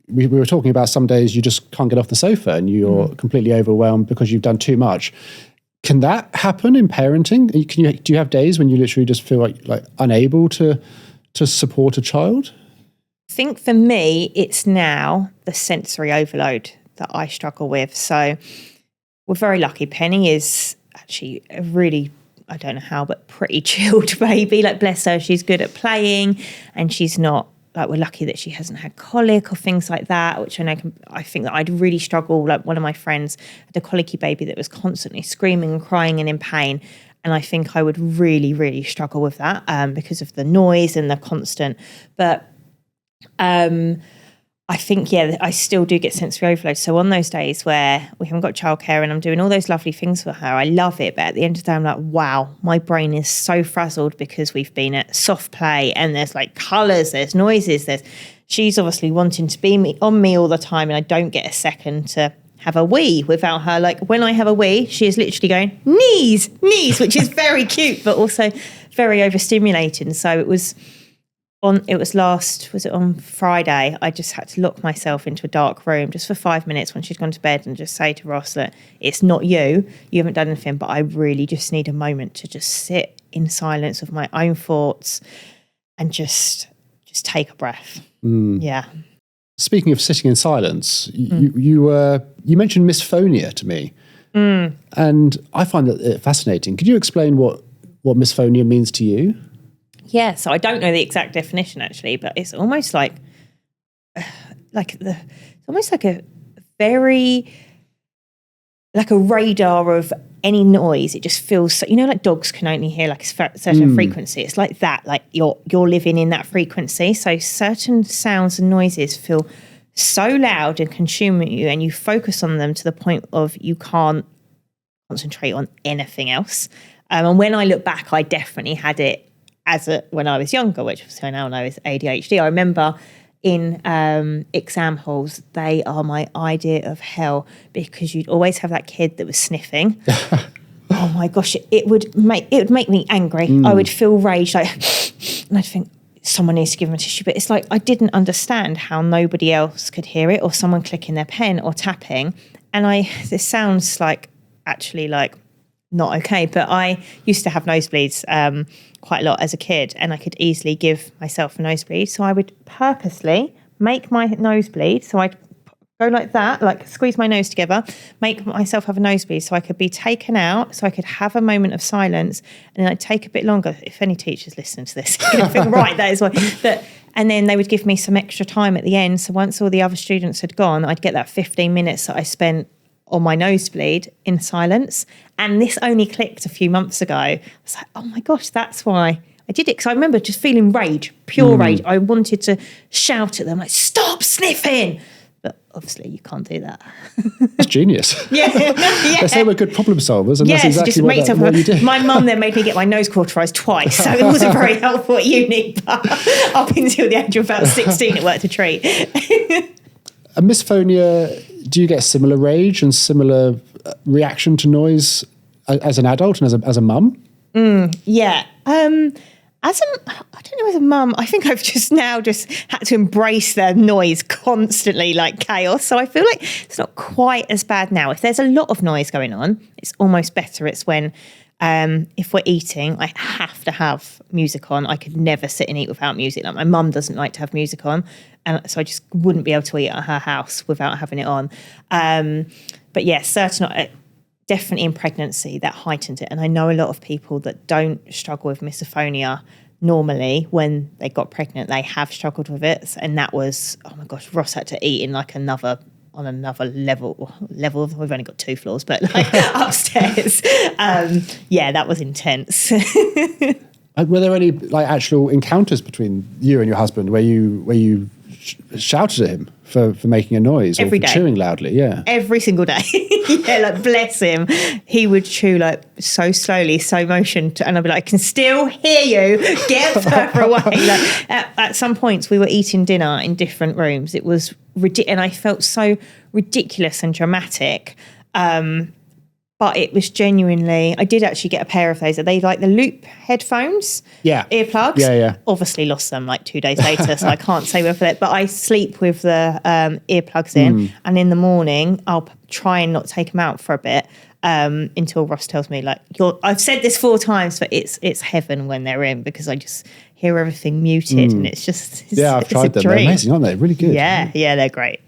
we were talking about some days you just can't get off the sofa and you're completely overwhelmed because you've done too much. Can that happen in parenting? Do you have days when you literally just feel like unable to support a child? I think for me, it's now the sensory overload that I struggle with. So we're very lucky. Penny is actually a really, I don't know how, but pretty chilled baby. Like, bless her, she's good at playing, and she's not, like, we're lucky that she hasn't had colic or things like that, which I think that I'd really struggle. Like, one of my friends had a colicky baby that was constantly screaming and crying and in pain. And I think I would really, really struggle with that because of the noise and the constant. But I think, I still do get sensory overload. So on those days where we haven't got childcare and I'm doing all those lovely things for her, I love it. But at the end of the day, I'm like, wow, my brain is so frazzled because we've been at soft play and there's like colours, there's noises, she's obviously wanting to be on me all the time, and I don't get a second to have a wee without her. Like, when I have a wee, she is literally going, knees, which is very cute, but also very overstimulating. So it was on Friday, I just had to lock myself into a dark room just for 5 minutes when she'd gone to bed and just say to Ross that it's not you haven't done anything, but I really just need a moment to just sit in silence with my own thoughts and just take a breath. Yeah. Speaking of sitting in silence, you mentioned misophonia to me, and I find that fascinating. Could you explain what misophonia means to you? Yeah, so I don't know the exact definition actually, but it's almost like a very, like a radar of any noise. It just feels so, like dogs can only hear like a certain frequency. It's like that, like you're living in that frequency. So certain sounds and noises feel so loud and consume you, and you focus on them to the point of you can't concentrate on anything else. And when I look back, I definitely had it when I was younger, which I now know is ADHD. I remember in exam halls, they are my idea of hell because you'd always have that kid that was sniffing. Oh my gosh, it would make me angry. I would feel rage, like, and I'd think someone needs to give them a tissue. But it's like I didn't understand how nobody else could hear it, or someone clicking their pen or tapping. And this sounds like actually like not okay, but I used to have nosebleeds quite a lot as a kid, and I could easily give myself a nosebleed. So I would purposely make my nose bleed. So I'd go like that, like squeeze my nose together, make myself have a nosebleed so I could be taken out, so I could have a moment of silence, and then I'd take a bit longer. If any teachers listen to this, you're going to think, right, that is why. And then they would give me some extra time at the end. So once all the other students had gone, I'd get that 15 minutes that I spent on my nosebleed in silence. And this only clicked a few months ago. I was like, oh my gosh, that's why I did it. Because I remember just feeling rage, pure rage. I wanted to shout at them, like, stop sniffing. But obviously you can't do that. It's genius. Yeah. They say we're good problem solvers, and that's exactly what you do. My mum then made me get my nose cauterised twice, so it wasn't very helpful at uni, but up until the age of about 16 it worked a treat. A misophonia, do you get similar rage and similar reaction to noise as an adult and as a mum? Yeah. I don't know, as a mum, I think I've just had to embrace the noise constantly, like chaos. So I feel like it's not quite as bad now. If there's a lot of noise going on, it's almost better. It's when, if we're eating, I have to have music on. I could never sit and eat without music. Like, my mum doesn't like to have music on. And so I just wouldn't be able to eat at her house without having it on. But yeah, definitely in pregnancy that heightened it. And I know a lot of people that don't struggle with misophonia normally when they got pregnant, they have struggled with it. And that was, oh my gosh, Ross had to eat in like another level. We've only got 2 floors, but like upstairs. That was intense. Were there any like actual encounters between you and your husband where you shouted at him for making a noise or for chewing loudly? Yeah, every single day. Yeah, like bless him, he would chew like so slowly, slow motion, and I'd be like, I can still hear you, get further away. Like at some points we were eating dinner in different rooms. It was ridiculous, and I felt so ridiculous and dramatic. But it was genuinely, I did actually get a pair of those. Are they like the loop headphones? Yeah. Earplugs? Yeah. Obviously lost them like 2 days later, so I can't say whether it, but I sleep with the earplugs in, and in the morning I'll try and not take them out for a bit until Ross tells me like, I've said this 4 times, but it's heaven when they're in, because I just hear everything muted and it's I've tried them. They're amazing, aren't they? Really good. Yeah, they're great.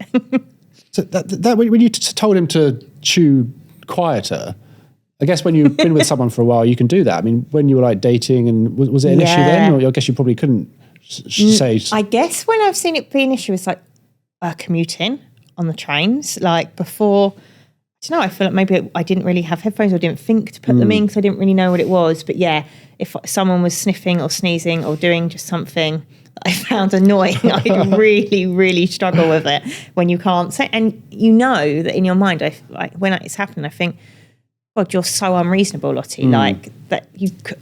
So that when you told him to chew quieter, I guess when you've been with someone for a while, you can do that. I mean, when you were like dating, and was it an issue then? Or I guess you probably couldn't say. I guess when I've seen it be an issue, it's like commuting on the trains. Like before, I don't know, I feel like maybe I didn't really have headphones or didn't think to put them in because I didn't really know what it was. But yeah, if someone was sniffing or sneezing or doing just something I found annoying, I'd really, really struggle with it when you can't say. And you know that in your mind, when it's happening, I think, God, you're so unreasonable, Lottie. Like that,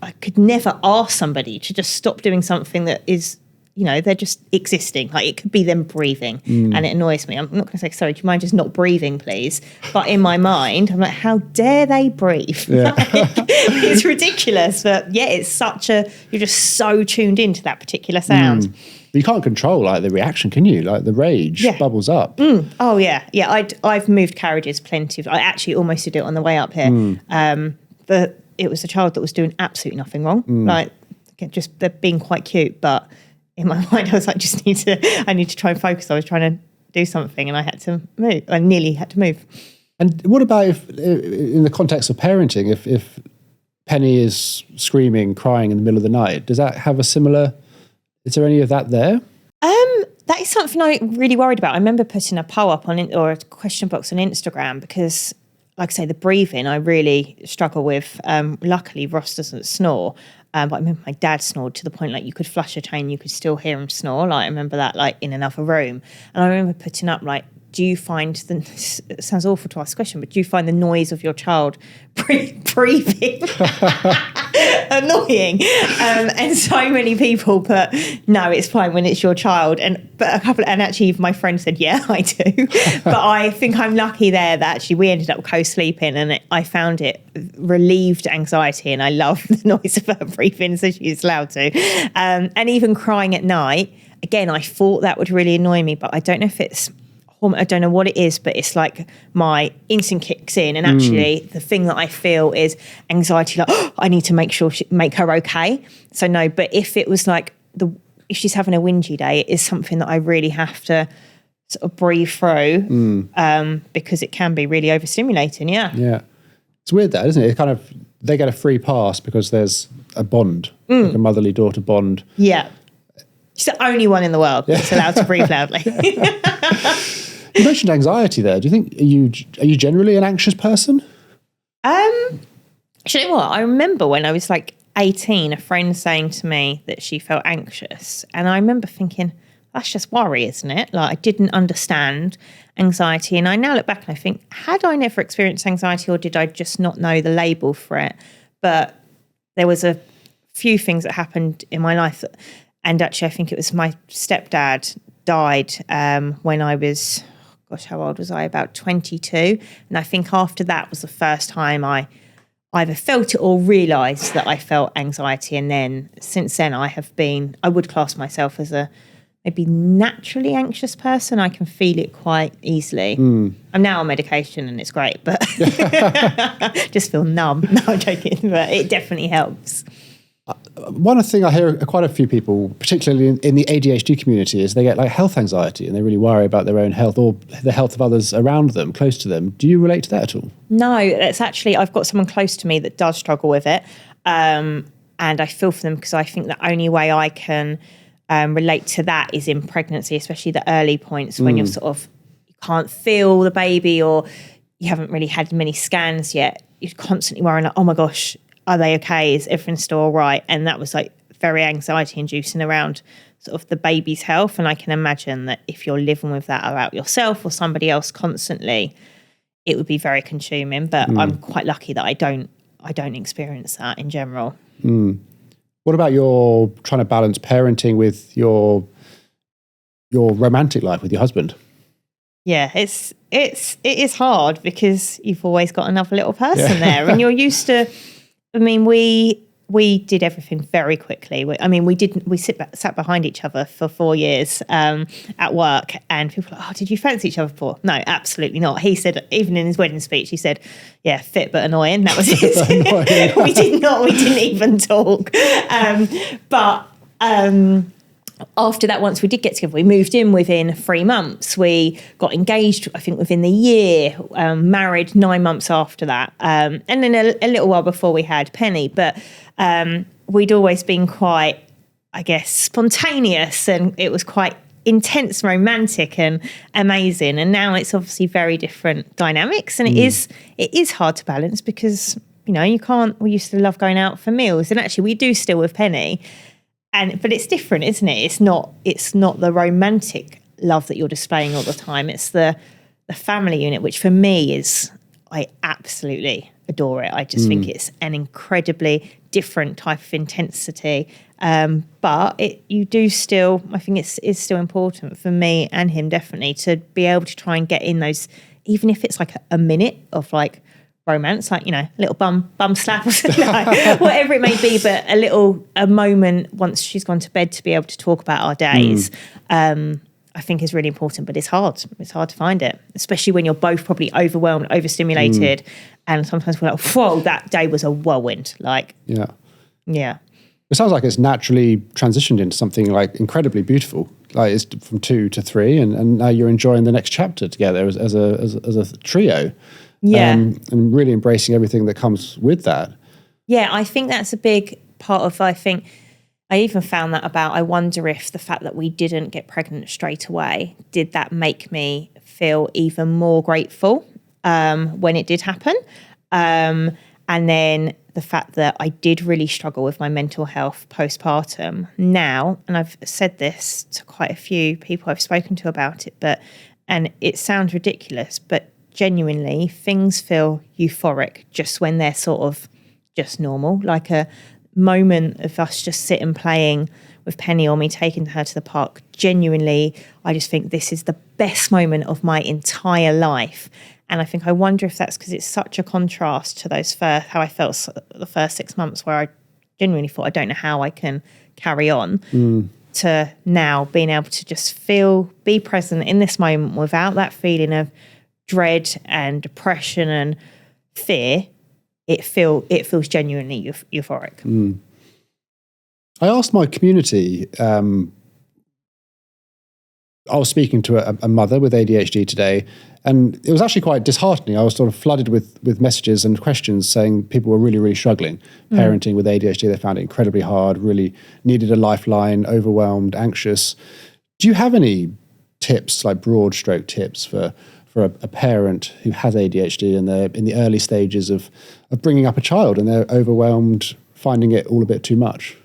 I could never ask somebody to just stop doing something that is, they're just existing. Like it could be them breathing, and it annoys me. I'm not going to say, sorry, do you mind just not breathing, please? But in my mind, I'm like, how dare they breathe? Yeah. It's ridiculous. But yeah, it's you're just so tuned into that particular sound. You can't control like the reaction, can you? Like the rage bubbles up. Oh yeah. I've moved carriages plenty. I actually almost did it on the way up here. But it was a child that was doing absolutely nothing wrong. Like just they're being quite cute, but in my mind, I was like, I need to try and focus. I was trying to do something and I had to move. I nearly had to move. And what about if, in the context of parenting, if Penny is screaming, crying in the middle of the night, does that have a similar, is there any of that there? That is something I'm really worried about. I remember putting a poll up or a question box on Instagram because, like I say, the breathing I really struggle with. Luckily, Ross doesn't snore. But I remember my dad snored to the point like you could flush a train, you could still hear him snore. Like I remember that like in another room. And I remember putting up like, do you find it sounds awful to ask a question, but do you find the noise of your child breathing annoying? And so many people put, no, it's fine when it's your child. And actually my friend said, yeah, I do. But I think I'm lucky there that actually we ended up co-sleeping and I found it relieved anxiety, and I love the noise of her breathing, so she's allowed to. And even crying at night, again, I thought that would really annoy me, but I don't know if it's, I don't know what it is, but it's like my instinct kicks in, and actually the thing that I feel is anxiety, like, oh, I need to make her okay. So no, but if it was like if she's having a whingy day, it is something that I really have to sort of breathe through because it can be really overstimulating. Yeah. It's weird that, isn't it? It's kind of, they get a free pass because there's a bond, like a motherly daughter bond. Yeah. She's the only one in the world that's allowed to breathe loudly. You mentioned anxiety there. Do you think, are you generally an anxious person? You know what? I remember when I was like 18, a friend saying to me that she felt anxious. And I remember thinking, that's just worry, isn't it? Like I didn't understand anxiety. And I now look back and I think, had I never experienced anxiety, or did I just not know the label for it? But there was a few things that happened in my life and actually I think it was my stepdad died when I was, how old was I? About 22. And I think after that was the first time I either felt it or realised that I felt anxiety. And then since then I would class myself as a maybe naturally anxious person. I can feel it quite easily. I'm now on medication and it's great, but just feel numb. No, I'm joking, but it definitely helps. One thing I hear quite a few people, particularly in the ADHD community, is they get like health anxiety and they really worry about their own health or the health of others around them, close to them. Do you relate to that at all? No, it's actually, I've got someone close to me that does struggle with it. And And I feel for them because I think the only way I can relate to that is in pregnancy, especially the early points when you're sort of, you can't feel the baby or you haven't really had many scans yet. You're constantly worrying like, oh my gosh, are they okay? Is everything still all right? And that was like very anxiety inducing around sort of the baby's health. And I can imagine that if you're living with that about yourself or somebody else constantly, it would be very consuming. But I'm quite lucky that I don't experience that in general. What about your trying to balance parenting with your romantic life with your husband? Yeah, it is hard because you've always got another little person there, and you're used to. I mean, we did everything very quickly. We sat behind each other for 4 years at work, and people were like, "Oh, did you fancy each other before?" No, absolutely not. He said, even in his wedding speech, he said, "Yeah, fit but annoying." That was it. We didn't even talk. After that, once we did get together, we moved in within 3 months. We got engaged, I think, within the year, married 9 months after that. And then a little while before we had Penny. But we'd always been quite, I guess, spontaneous, and it was quite intense, romantic and amazing. And now it's obviously very different dynamics. And it is hard to balance because, you can't, we used to love going out for meals. And actually we do still with Penny. But it's different, isn't it? It's not the romantic love that you're displaying all the time. It's the family unit, which for me I absolutely adore it. I just think it's an incredibly different type of intensity. But I think it's still important for me and him definitely to be able to try and get in those, even if it's like a minute of like romance, like, a little bum slap or something, whatever it may be, but a moment once she's gone to bed to be able to talk about our days, I think is really important. But it's hard to find it, especially when you're both probably overwhelmed, overstimulated, and sometimes we're like, whoa, that day was a whirlwind. Like, yeah. It sounds like it's naturally transitioned into something like incredibly beautiful. Like it's from 2 to 3, and now you're enjoying the next chapter together as a trio. Yeah. And really embracing everything that comes with that. Yeah, I think that's a big part of, I even found that about, I wonder if the fact that we didn't get pregnant straight away, did that make me feel even more grateful when it did happen? And then the fact that I did really struggle with my mental health postpartum now, and I've said this to quite a few people I've spoken to about it, and it sounds ridiculous, but genuinely things feel euphoric just when they're sort of just normal, like a moment of us just sitting playing with Penny or me taking her to the park. Genuinely, I just think this is the best moment of my entire life. And I wonder if that's because it's such a contrast to how I felt the first 6 months, where I genuinely thought, I don't know how I can carry on, to now being able to just be present in this moment without that feeling of dread and depression and fear. It feels genuinely euphoric. I asked my community, I was speaking to a mother with ADHD today, and it was actually quite disheartening. I was sort of flooded with messages and questions saying people were really, really struggling parenting with ADHD. They found it incredibly hard, really needed a lifeline, overwhelmed, anxious. Do you have any tips, like broad stroke tips for a parent who has ADHD and they're in the early stages of bringing up a child and they're overwhelmed, finding it all a bit too much?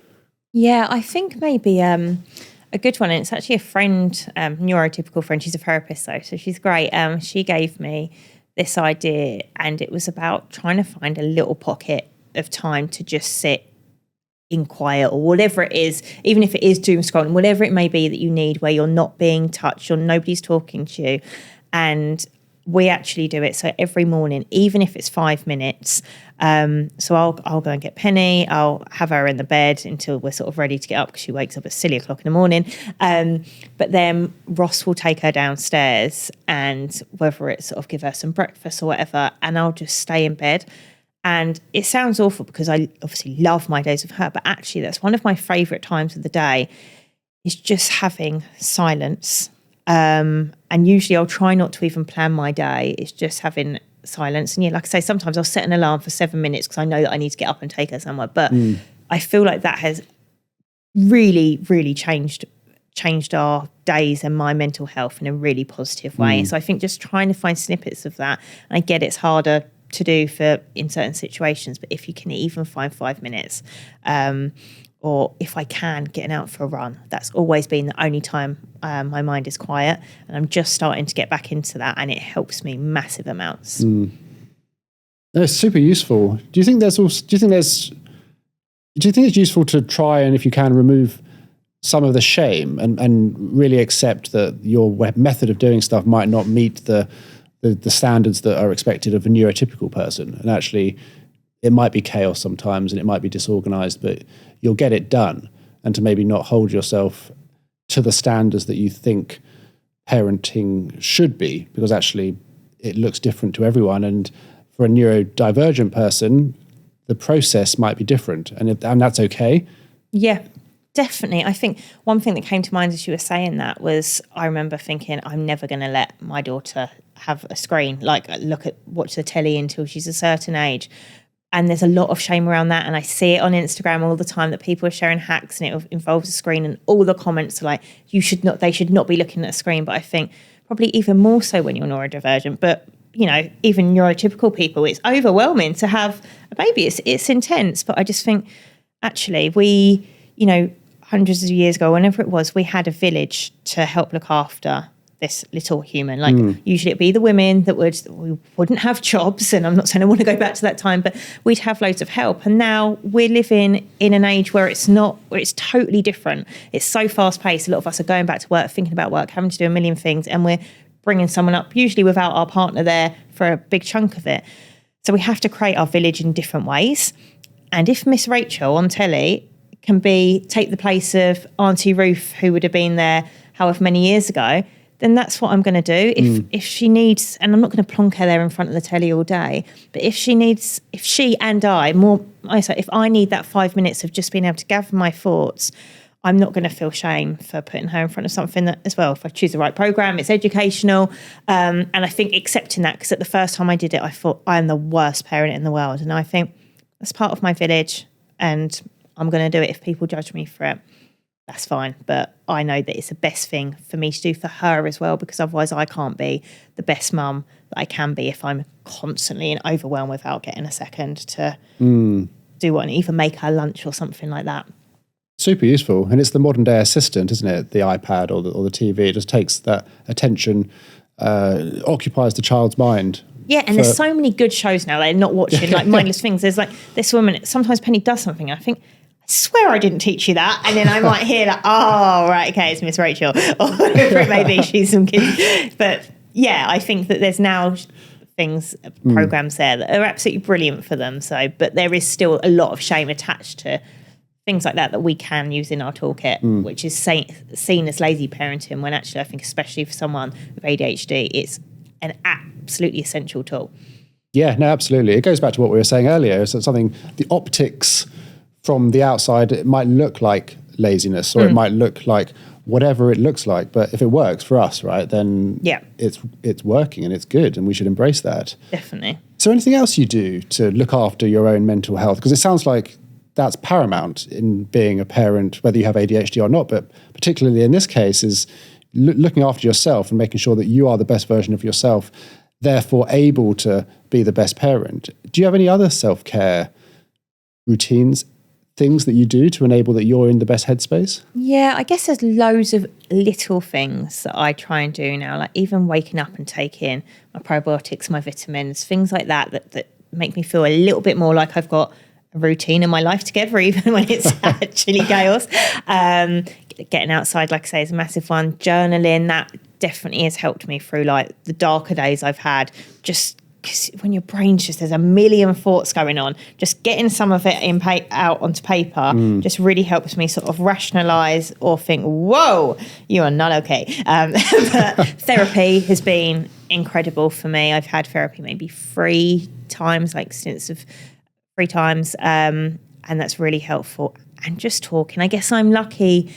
Yeah, I think maybe a good one, and it's actually a friend, neurotypical friend. She's a therapist though, so she's great. She gave me this idea, and it was about trying to find a little pocket of time to just sit in quiet or whatever it is, even if it is doom scrolling, whatever it may be that you need, where you're not being touched or nobody's talking to you. And we actually do it. So every morning, even if it's 5 minutes, so I'll go and get Penny. I'll have her in the bed until we're sort of ready to get up because she wakes up at silly o'clock in the morning. But then Ross will take her downstairs, and whether it's sort of give her some breakfast or whatever, and I'll just stay in bed. And it sounds awful because I obviously love my days with her, but actually that's one of my favourite times of the day, is just having silence. And usually I'll try not to even plan my day. It's just having silence. And yeah, like I say, sometimes I'll set an alarm for 7 minutes because I know that I need to get up and take her somewhere. But I feel like that has really, really changed our days and my mental health in a really positive way. So I think just trying to find snippets of that, and I get it's harder to do in certain situations, but if you can even find 5 minutes, or if I can, getting out for a run, that's always been the only time my mind is quiet, and I'm just starting to get back into that, and it helps me massive amounts. That's super useful. Do you think it's useful to try and, if you can, remove some of the shame and really accept that your method of doing stuff might not meet the standards that are expected of a neurotypical person, and actually it might be chaos sometimes and it might be disorganized, but you'll get it done, and to maybe not hold yourself to the standards that you think parenting should be, because actually it looks different to everyone, and for a neurodivergent person the process might be different, and that's okay. Yeah, definitely. I think one thing that came to mind as you were saying that was, I remember thinking, I'm never going to let my daughter have a screen, like watch the telly until she's a certain age. And there's a lot of shame around that. And I see it on Instagram all the time that people are sharing hacks and it involves a screen, and all the comments are like, they should not be looking at a screen. But I think probably even more so when you're neurodivergent, but even neurotypical people, it's overwhelming to have a baby. It's intense. But I just think actually we, hundreds of years ago, whenever it was, we had a village to help look after this little human. Like usually it'd be the women that we wouldn't have jobs, and I'm not saying I want to go back to that time, but we'd have loads of help. And now we're living in an age where it's totally different. It's so fast paced. A lot of us are going back to work, thinking about work, having to do a million things, and we're bringing someone up, usually without our partner there for a big chunk of it. So we have to create our village in different ways. And if Miss Rachel on telly can take the place of Auntie Ruth, who would have been there however many years ago, then that's what I'm going to do. If she needs, and I'm not going to plonk her there in front of the telly all day, but if she and I if I need that 5 minutes of just being able to gather my thoughts, I'm not going to feel shame for putting her in front of something that, as well, if I choose the right program, it's educational. And I think accepting that, because at the first time I did it, I thought I am the worst parent in the world. And I think that's part of my village, and I'm going to do it. If people judge me for it, that's fine. But I know that it's the best thing for me to do for her as well, because otherwise I can't be the best mum that I can be if I'm constantly in overwhelm without getting a second to do what, and even make her lunch or something like that. Super useful. And it's the modern day assistant, isn't it? The iPad or the TV. It just takes that attention, occupies the child's mind. Yeah, and there's so many good shows now. They're not watching like mindless things. There's like this woman, sometimes Penny does something, and I think, I swear I didn't teach you that. And then I might hear that, oh, right, okay, it's Miss Rachel. Or whatever it may be, she's some kids. But yeah, I think that there's now programs there that are absolutely brilliant for them. So, but there is still a lot of shame attached to things like that we can use in our toolkit, which is seen as lazy parenting, when actually I think, especially for someone with ADHD, it's an absolutely essential tool. Yeah, no, absolutely. It goes back to what we were saying earlier. So the optics from the outside, it might look like laziness, or it might look like whatever it looks like. But if it works for us, right, then it's working and it's good, and we should embrace that. Definitely. So anything else you do to look after your own mental health? Because it sounds like that's paramount in being a parent, whether you have ADHD or not, but particularly in this case is looking after yourself and making sure that you are the best version of yourself, therefore able to be the best parent. Do you have any other self-care routines, things that you do to enable that you're in the best headspace? Yeah, I guess there's loads of little things that I try and do now, like even waking up and taking my probiotics, my vitamins, things like that make me feel a little bit more like I've got a routine in my life together, even when it's actually chaos. Getting outside, like I say, is a massive one. Journaling, that definitely has helped me through like the darker days I've had, just because when your brain's there's a million thoughts going on, just getting some of it out onto paper just really helps me sort of rationalise or think, whoa, you are not okay. But therapy has been incredible for me. I've had therapy maybe 3 times, like stints of 3 times, and that's really helpful. And just talking. I guess I'm lucky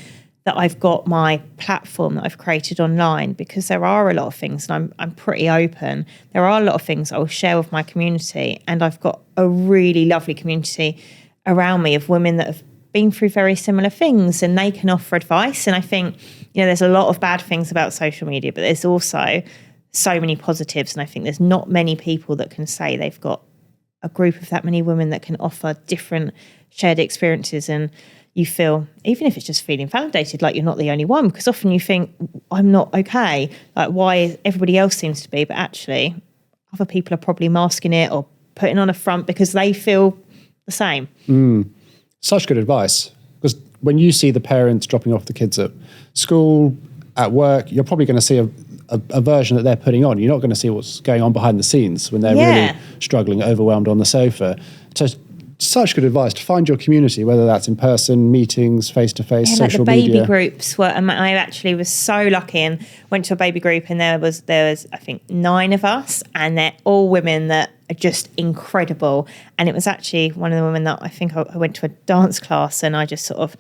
that I've got my platform that I've created online, because there are a lot of things, and I'm pretty open. There are a lot of things I'll share with my community, and I've got a really lovely community around me of women that have been through very similar things, and they can offer advice. And I think, there's a lot of bad things about social media, but there's also so many positives. And I think there's not many people that can say they've got a group of that many women that can offer different shared experiences, and you feel, even if it's just feeling validated, like you're not the only one, because often you think, I'm not okay, like why everybody else seems to be, but actually other people are probably masking it or putting on a front because they feel the same. Such good advice, because when you see the parents dropping off the kids at school, at work, you're probably going to see a version that they're putting on. You're not going to see what's going on behind the scenes when they're really struggling, overwhelmed on the sofa. So such good advice to find your community, whether that's in person, meetings, face-to-face, social like the media. baby groups were, I actually was so lucky and went to a baby group, and there was I think 9 of us, and they're all women that are just incredible. And it was actually one of the women that I think I went to a dance class, and I just sort of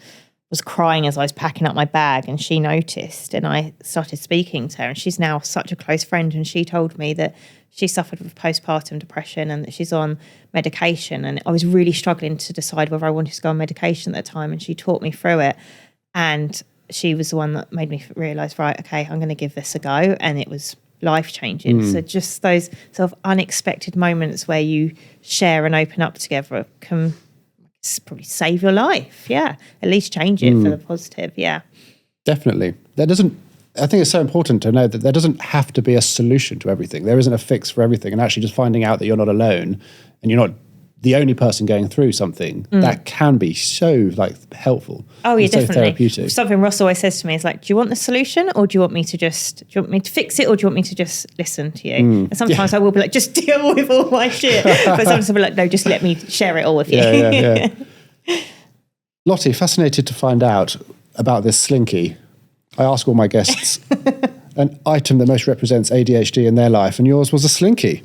was crying as I was packing up my bag, and she noticed, and I started speaking to her, and she's now such a close friend, and she told me that she suffered with postpartum depression and that she's on medication, and I was really struggling to decide whether I wanted to go on medication at the time, and she taught me through it, and she was the one that made me realise, right, okay, I'm going to give this a go, and it was life-changing. So just those sort of unexpected moments where you share and open up together can probably save your life, at least change it for the positive. Definitely. I think it's so important to know that there doesn't have to be a solution to everything. There isn't a fix for everything, and actually just finding out that you're not alone and you're not the only person going through something, that can be so helpful. Oh yeah, so definitely. Therapeutic. Something Ross always says to me is like, do you want the solution, or do you want me to fix it, or do you want me to just listen to you? And sometimes I will be like, just deal with all my shit. But sometimes I'll be like, no, just let me share it all with you. Yeah. Lottie, fascinated to find out about this slinky. I ask all my guests an item that most represents ADHD in their life, and yours was a slinky.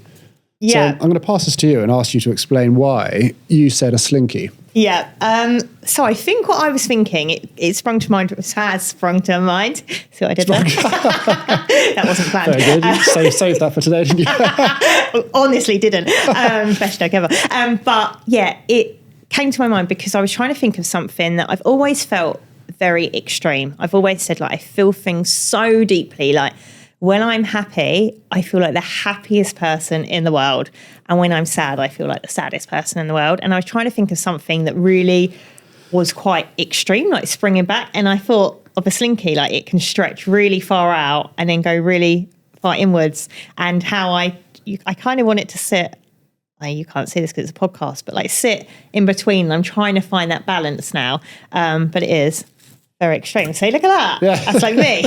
So I'm going to pass this to you and ask you to explain why you said a slinky. So I think what I was thinking, it sprung to mind, has sprung to mind. See what I did there? That wasn't planned. Very good. You saved that for today, didn't you? Honestly, didn't. Best joke ever. But yeah, it came to my mind because I was trying to think of something that I've always felt very extreme. I've always said, I feel things so deeply, when I'm happy, I feel like the happiest person in the world. And when I'm sad, I feel like the saddest person in the world. And I was trying to think of something that really was quite extreme, springing back. And I thought of a slinky, it can stretch really far out and then go really far inwards. And how I kind of want it to sit, you can't see this because it's a podcast, but sit in between. I'm trying to find that balance now. But it is very extreme. So look at that. Yeah. That's like me.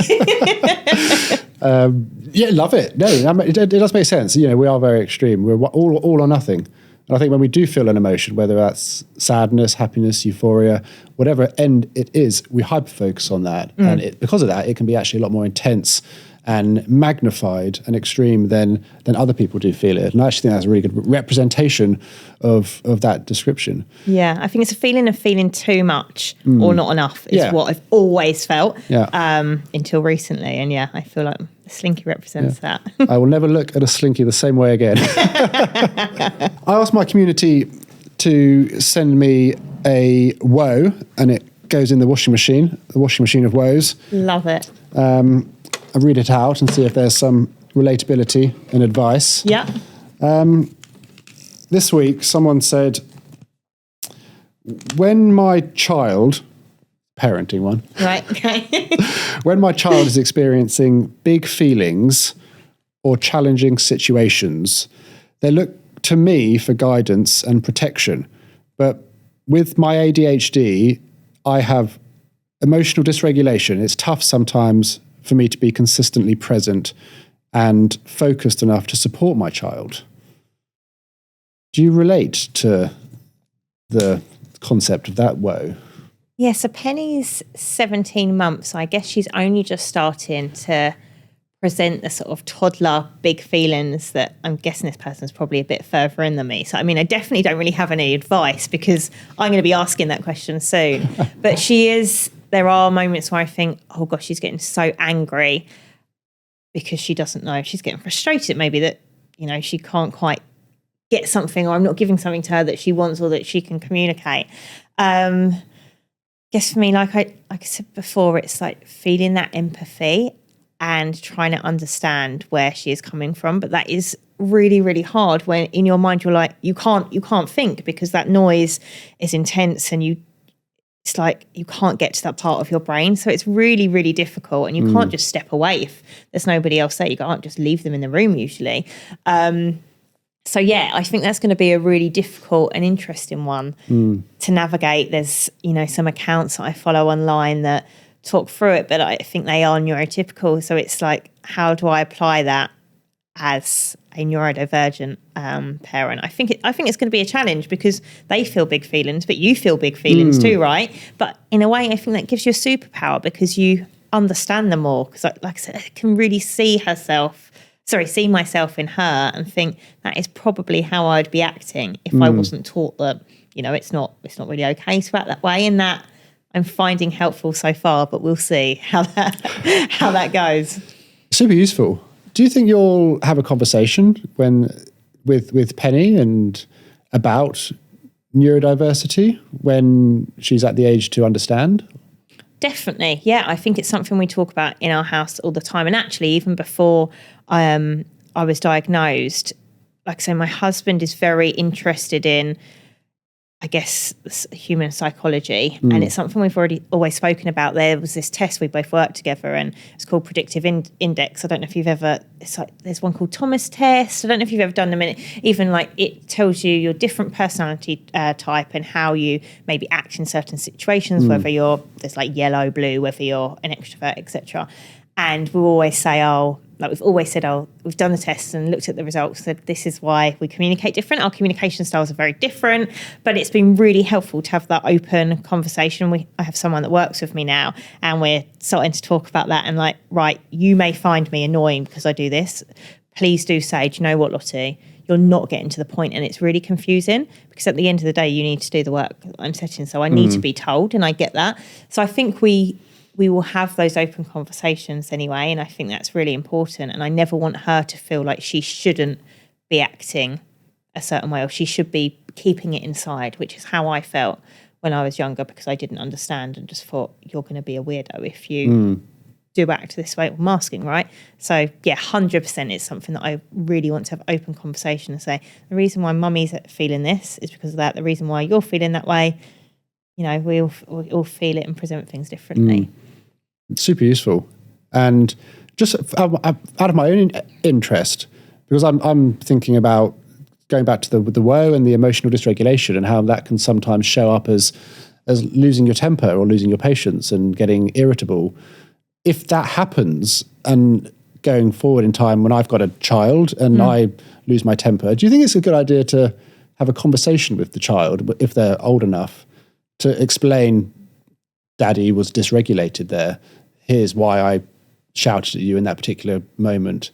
Love it. No, it does make sense. We are very extreme. We're all or nothing. And I think when we do feel an emotion, whether that's sadness, happiness, euphoria, whatever end it is, we hyper-focus on that. And because of that, it can be actually a lot more intense and magnified and extreme than other people do feel it. And I actually think that's a really good representation of that description. Yeah, I think it's a feeling of feeling too much or not enough is what I've always felt until recently. And I feel like the slinky represents that. I will never look at a slinky the same way again. I asked my community to send me a woe, and it goes in the washing machine of woes. Love it. I read it out and see if there's some relatability and advice. Yeah. This week, someone said, when my child, parenting one. Right, okay. When my child is experiencing big feelings or challenging situations, they look to me for guidance and protection. But with my ADHD, I have emotional dysregulation. It's tough sometimes for me to be consistently present and focused enough to support my child. Do you relate to the concept of that woe? Yeah, so Penny's 17 months. I guess she's only just starting to present the sort of toddler big feelings that I'm guessing this person's probably a bit further in than me. So, I definitely don't really have any advice because I'm going to be asking that question soon. But there are moments where I think, oh gosh, she's getting so angry because she doesn't know. She's getting frustrated maybe that, she can't quite get something, or I'm not giving something to her that she wants or that she can communicate. Guess for me, like I said before, it's like feeling that empathy and trying to understand where she is coming from. But that is really, really hard when in your mind you're like, you can't think because that noise is intense and it's like you can't get to that part of your brain. So it's really, really difficult, and you can't just step away if there's nobody else there. You can't just leave them in the room usually. So yeah, I think that's going to be a really difficult and interesting one to navigate. There's, some accounts that I follow online that talk through it, but I think they are neurotypical. So it's like, how do I apply that as a neurodivergent parent? I think it's going to be a challenge because they feel big feelings, but you feel big feelings too, right? But in a way, I think that gives you a superpower because you understand them more. Because like I said, I can really see myself in her and think that is probably how I'd be acting if I wasn't taught that, it's not really okay to act that way, and that I'm finding helpful so far, but we'll see how that goes. Super useful. Do you think you'll have a conversation with Penny and about neurodiversity when she's at the age to understand? Definitely. Yeah, I think it's something we talk about in our house all the time. And actually, even before I was diagnosed, like I say, my husband is very interested in, I guess, human psychology. And it's something we've always spoken about. There was this test, we both worked together, and it's called Predictive Index. I don't know if you've ever, there's one called Thomas test. I don't know if you've ever done them. And even like it tells you your different personality type and how you maybe act in certain situations, whether there's like yellow, blue, whether you're an extrovert, etc. And we always say, we've done the tests and looked at the results, said this is why we communicate different. Our communication styles are very different, but it's been really helpful to have that open conversation. I have someone that works with me now, and we're starting to talk about that and like, right, you may find me annoying because I do this. Please do say, do you know what, Lottie? You're not getting to the point, and it's really confusing because at the end of the day, you need to do the work that I'm setting. So I need to be told, and I get that. So I think we will have those open conversations anyway, and I think that's really important. And I never want her to feel like she shouldn't be acting a certain way or she should be keeping it inside, which is how I felt when I was younger because I didn't understand and just thought, you're going to be a weirdo if you do act this way, or masking, right? So yeah, 100% is something that I really want to have open conversation and say, the reason why mummy's feeling this is because of that. The reason why you're feeling that way, we all feel it and present things differently. Super useful. And just out of my own interest, because I'm thinking about going back to the woe and the emotional dysregulation and how that can sometimes show up as losing your temper or losing your patience and getting irritable. If that happens and going forward in time when I've got a child and I lose my temper, do you think it's a good idea to have a conversation with the child if they're old enough to explain, Daddy was dysregulated there. Here's why I shouted at you in that particular moment.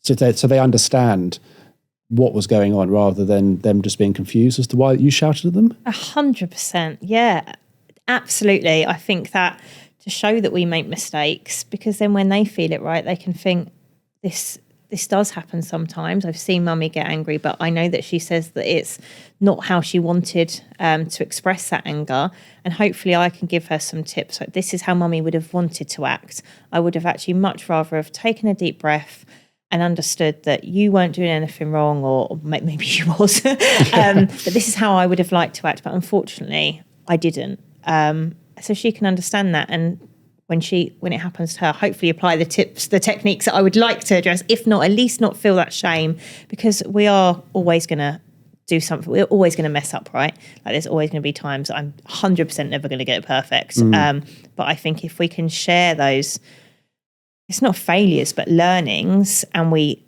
So they understand what was going on rather than them just being confused as to why you shouted at them? 100%. Yeah, absolutely. I think that to show that we make mistakes, because then when they feel it right, they can think this does happen sometimes. I've seen mummy get angry, but I know that she says that it's not how she wanted to express that anger. And hopefully I can give her some tips. Like, this is how mummy would have wanted to act. I would have actually much rather have taken a deep breath and understood that you weren't doing anything wrong, or maybe she was. But this is how I would have liked to act. But unfortunately, I didn't. So she can understand that. And when it happens to her, hopefully apply the techniques that I would like to address, if not, at least not feel that shame, because we are always going to do something. We're always going to mess up, right? Like, there's always going to be times I'm 100% never going to get it perfect. But I think if we can share those, it's not failures, but learnings, and we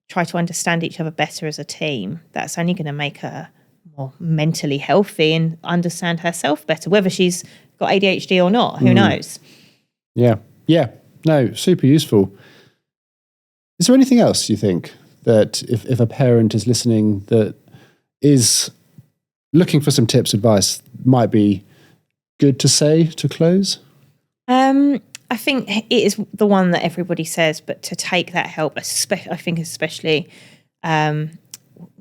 try to understand each other better as a team, that's only going to make her more mentally healthy and understand herself better, whether she's got ADHD or not, who knows? Yeah. No, super useful. Is there anything else you think that if a parent is listening that is looking for some tips, advice, might be good to say to close? I think it is the one that everybody says, but to take that help, I think especially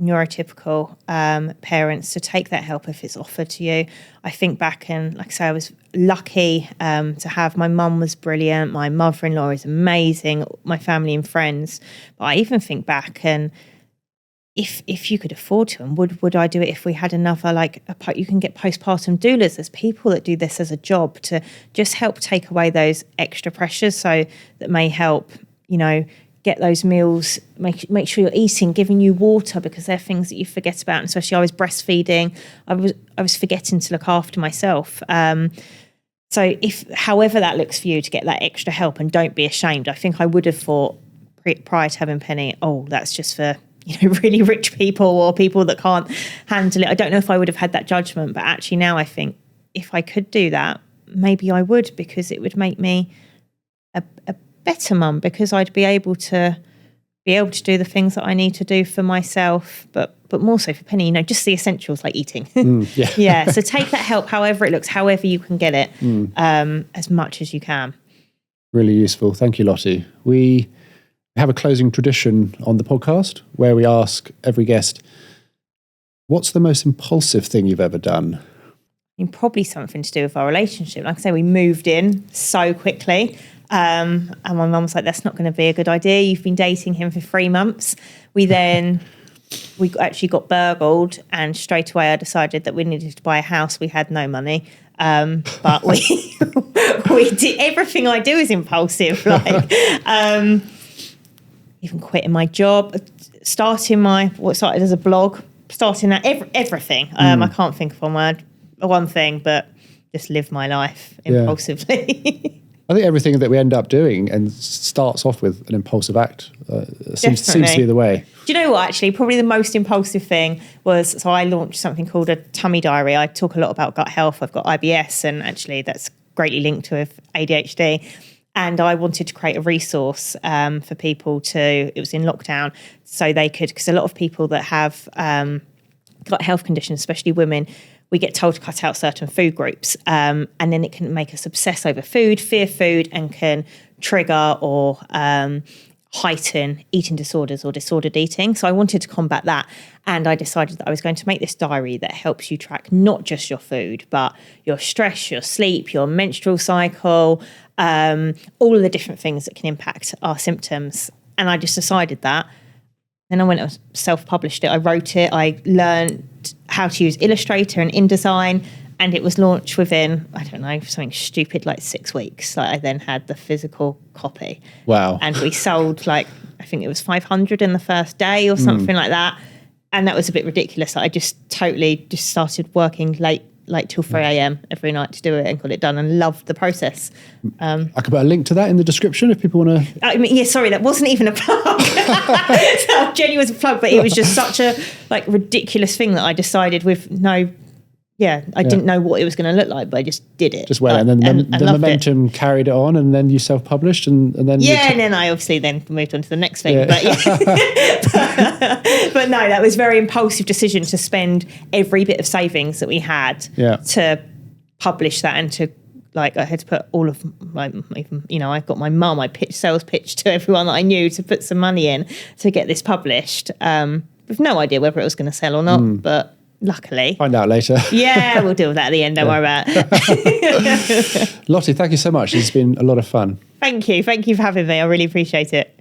neurotypical parents to take that help if it's offered to you. I think back and, like I say, I was lucky to have, my mum was brilliant, my mother-in-law is amazing, my family and friends. But I even think back and if you could afford to, and would I do it if we had another, like, you can get postpartum doulas. There's people that do this as a job to just help take away those extra pressures, so that may help, get those meals, make sure you're eating, giving you water, because they're things that you forget about. And especially I was breastfeeding, I was forgetting to look after myself. So however that looks for you, to get that extra help, and don't be ashamed. I think I would have thought prior to having Penny, that's just for really rich people or people that can't handle it. I don't know if I would have had that judgment, but actually now I think if I could do that, maybe I would, because it would make me a better mum, because I'd be able to do the things that I need to do for myself, but more so for Penny, just the essentials like eating. Yeah. So take that help, however it looks, however you can get it, as much as you can. Really useful. Thank you, Lottie. We have a closing tradition on the podcast where we ask every guest, what's the most impulsive thing you've ever done? Probably something to do with our relationship. Like I say, we moved in so quickly. And my mum was like, that's not going to be a good idea. You've been dating him for 3 months. We actually got burgled, and straight away I decided that we needed to buy a house. We had no money. But we did, everything I do is impulsive. Like, even quitting my job, starting what started as a blog, starting that, everything. I can't think of one thing, but just live my life impulsively. I think everything that we end up doing and starts off with an impulsive act seems to be the way. Do you know what, actually? Probably the most impulsive thing was, so I launched something called a tummy diary. I talk a lot about gut health. I've got IBS, and actually that's greatly linked with ADHD. And I wanted to create a resource for people it was in lockdown, so they could, because a lot of people that have gut health conditions, especially women, we get told to cut out certain food groups, and then it can make us obsess over food, fear food, and can trigger or heighten eating disorders or disordered eating. So I wanted to combat that, and I decided that I was going to make this diary that helps you track not just your food, but your stress, your sleep, your menstrual cycle, all of the different things that can impact our symptoms. And I just decided that. Then I went and self-published it. I wrote it. I learned how to use Illustrator and InDesign, and it was launched within, I don't know, something stupid like 6 weeks. Like, I then had the physical copy. Wow. And we sold I think it was 500 in the first day or something like that. And that was a bit ridiculous. I just totally started working late till 3 a.m. every night to do it, and got it done, and loved the process. I could put a link to that in the description if people want to. Sorry, that wasn't even a plug. That genuinely was a plug, but it was just such a ridiculous thing that I decided with I didn't know what it was going to look like, but I just did it. Just went, and then the momentum carried it on, and then you self-published, and then and then I obviously then moved on to the next thing. But but no, that was a very impulsive decision to spend every bit of savings that we had to publish that, and to I had to put all of my, I got my mum, I sales pitched to everyone that I knew to put some money in to get this published, with no idea whether it was going to sell or not, but luckily. Find out later. Yeah, we'll deal with that at the end, don't worry about it. Lottie, thank you so much. It's been a lot of fun. Thank you for having me. I really appreciate it.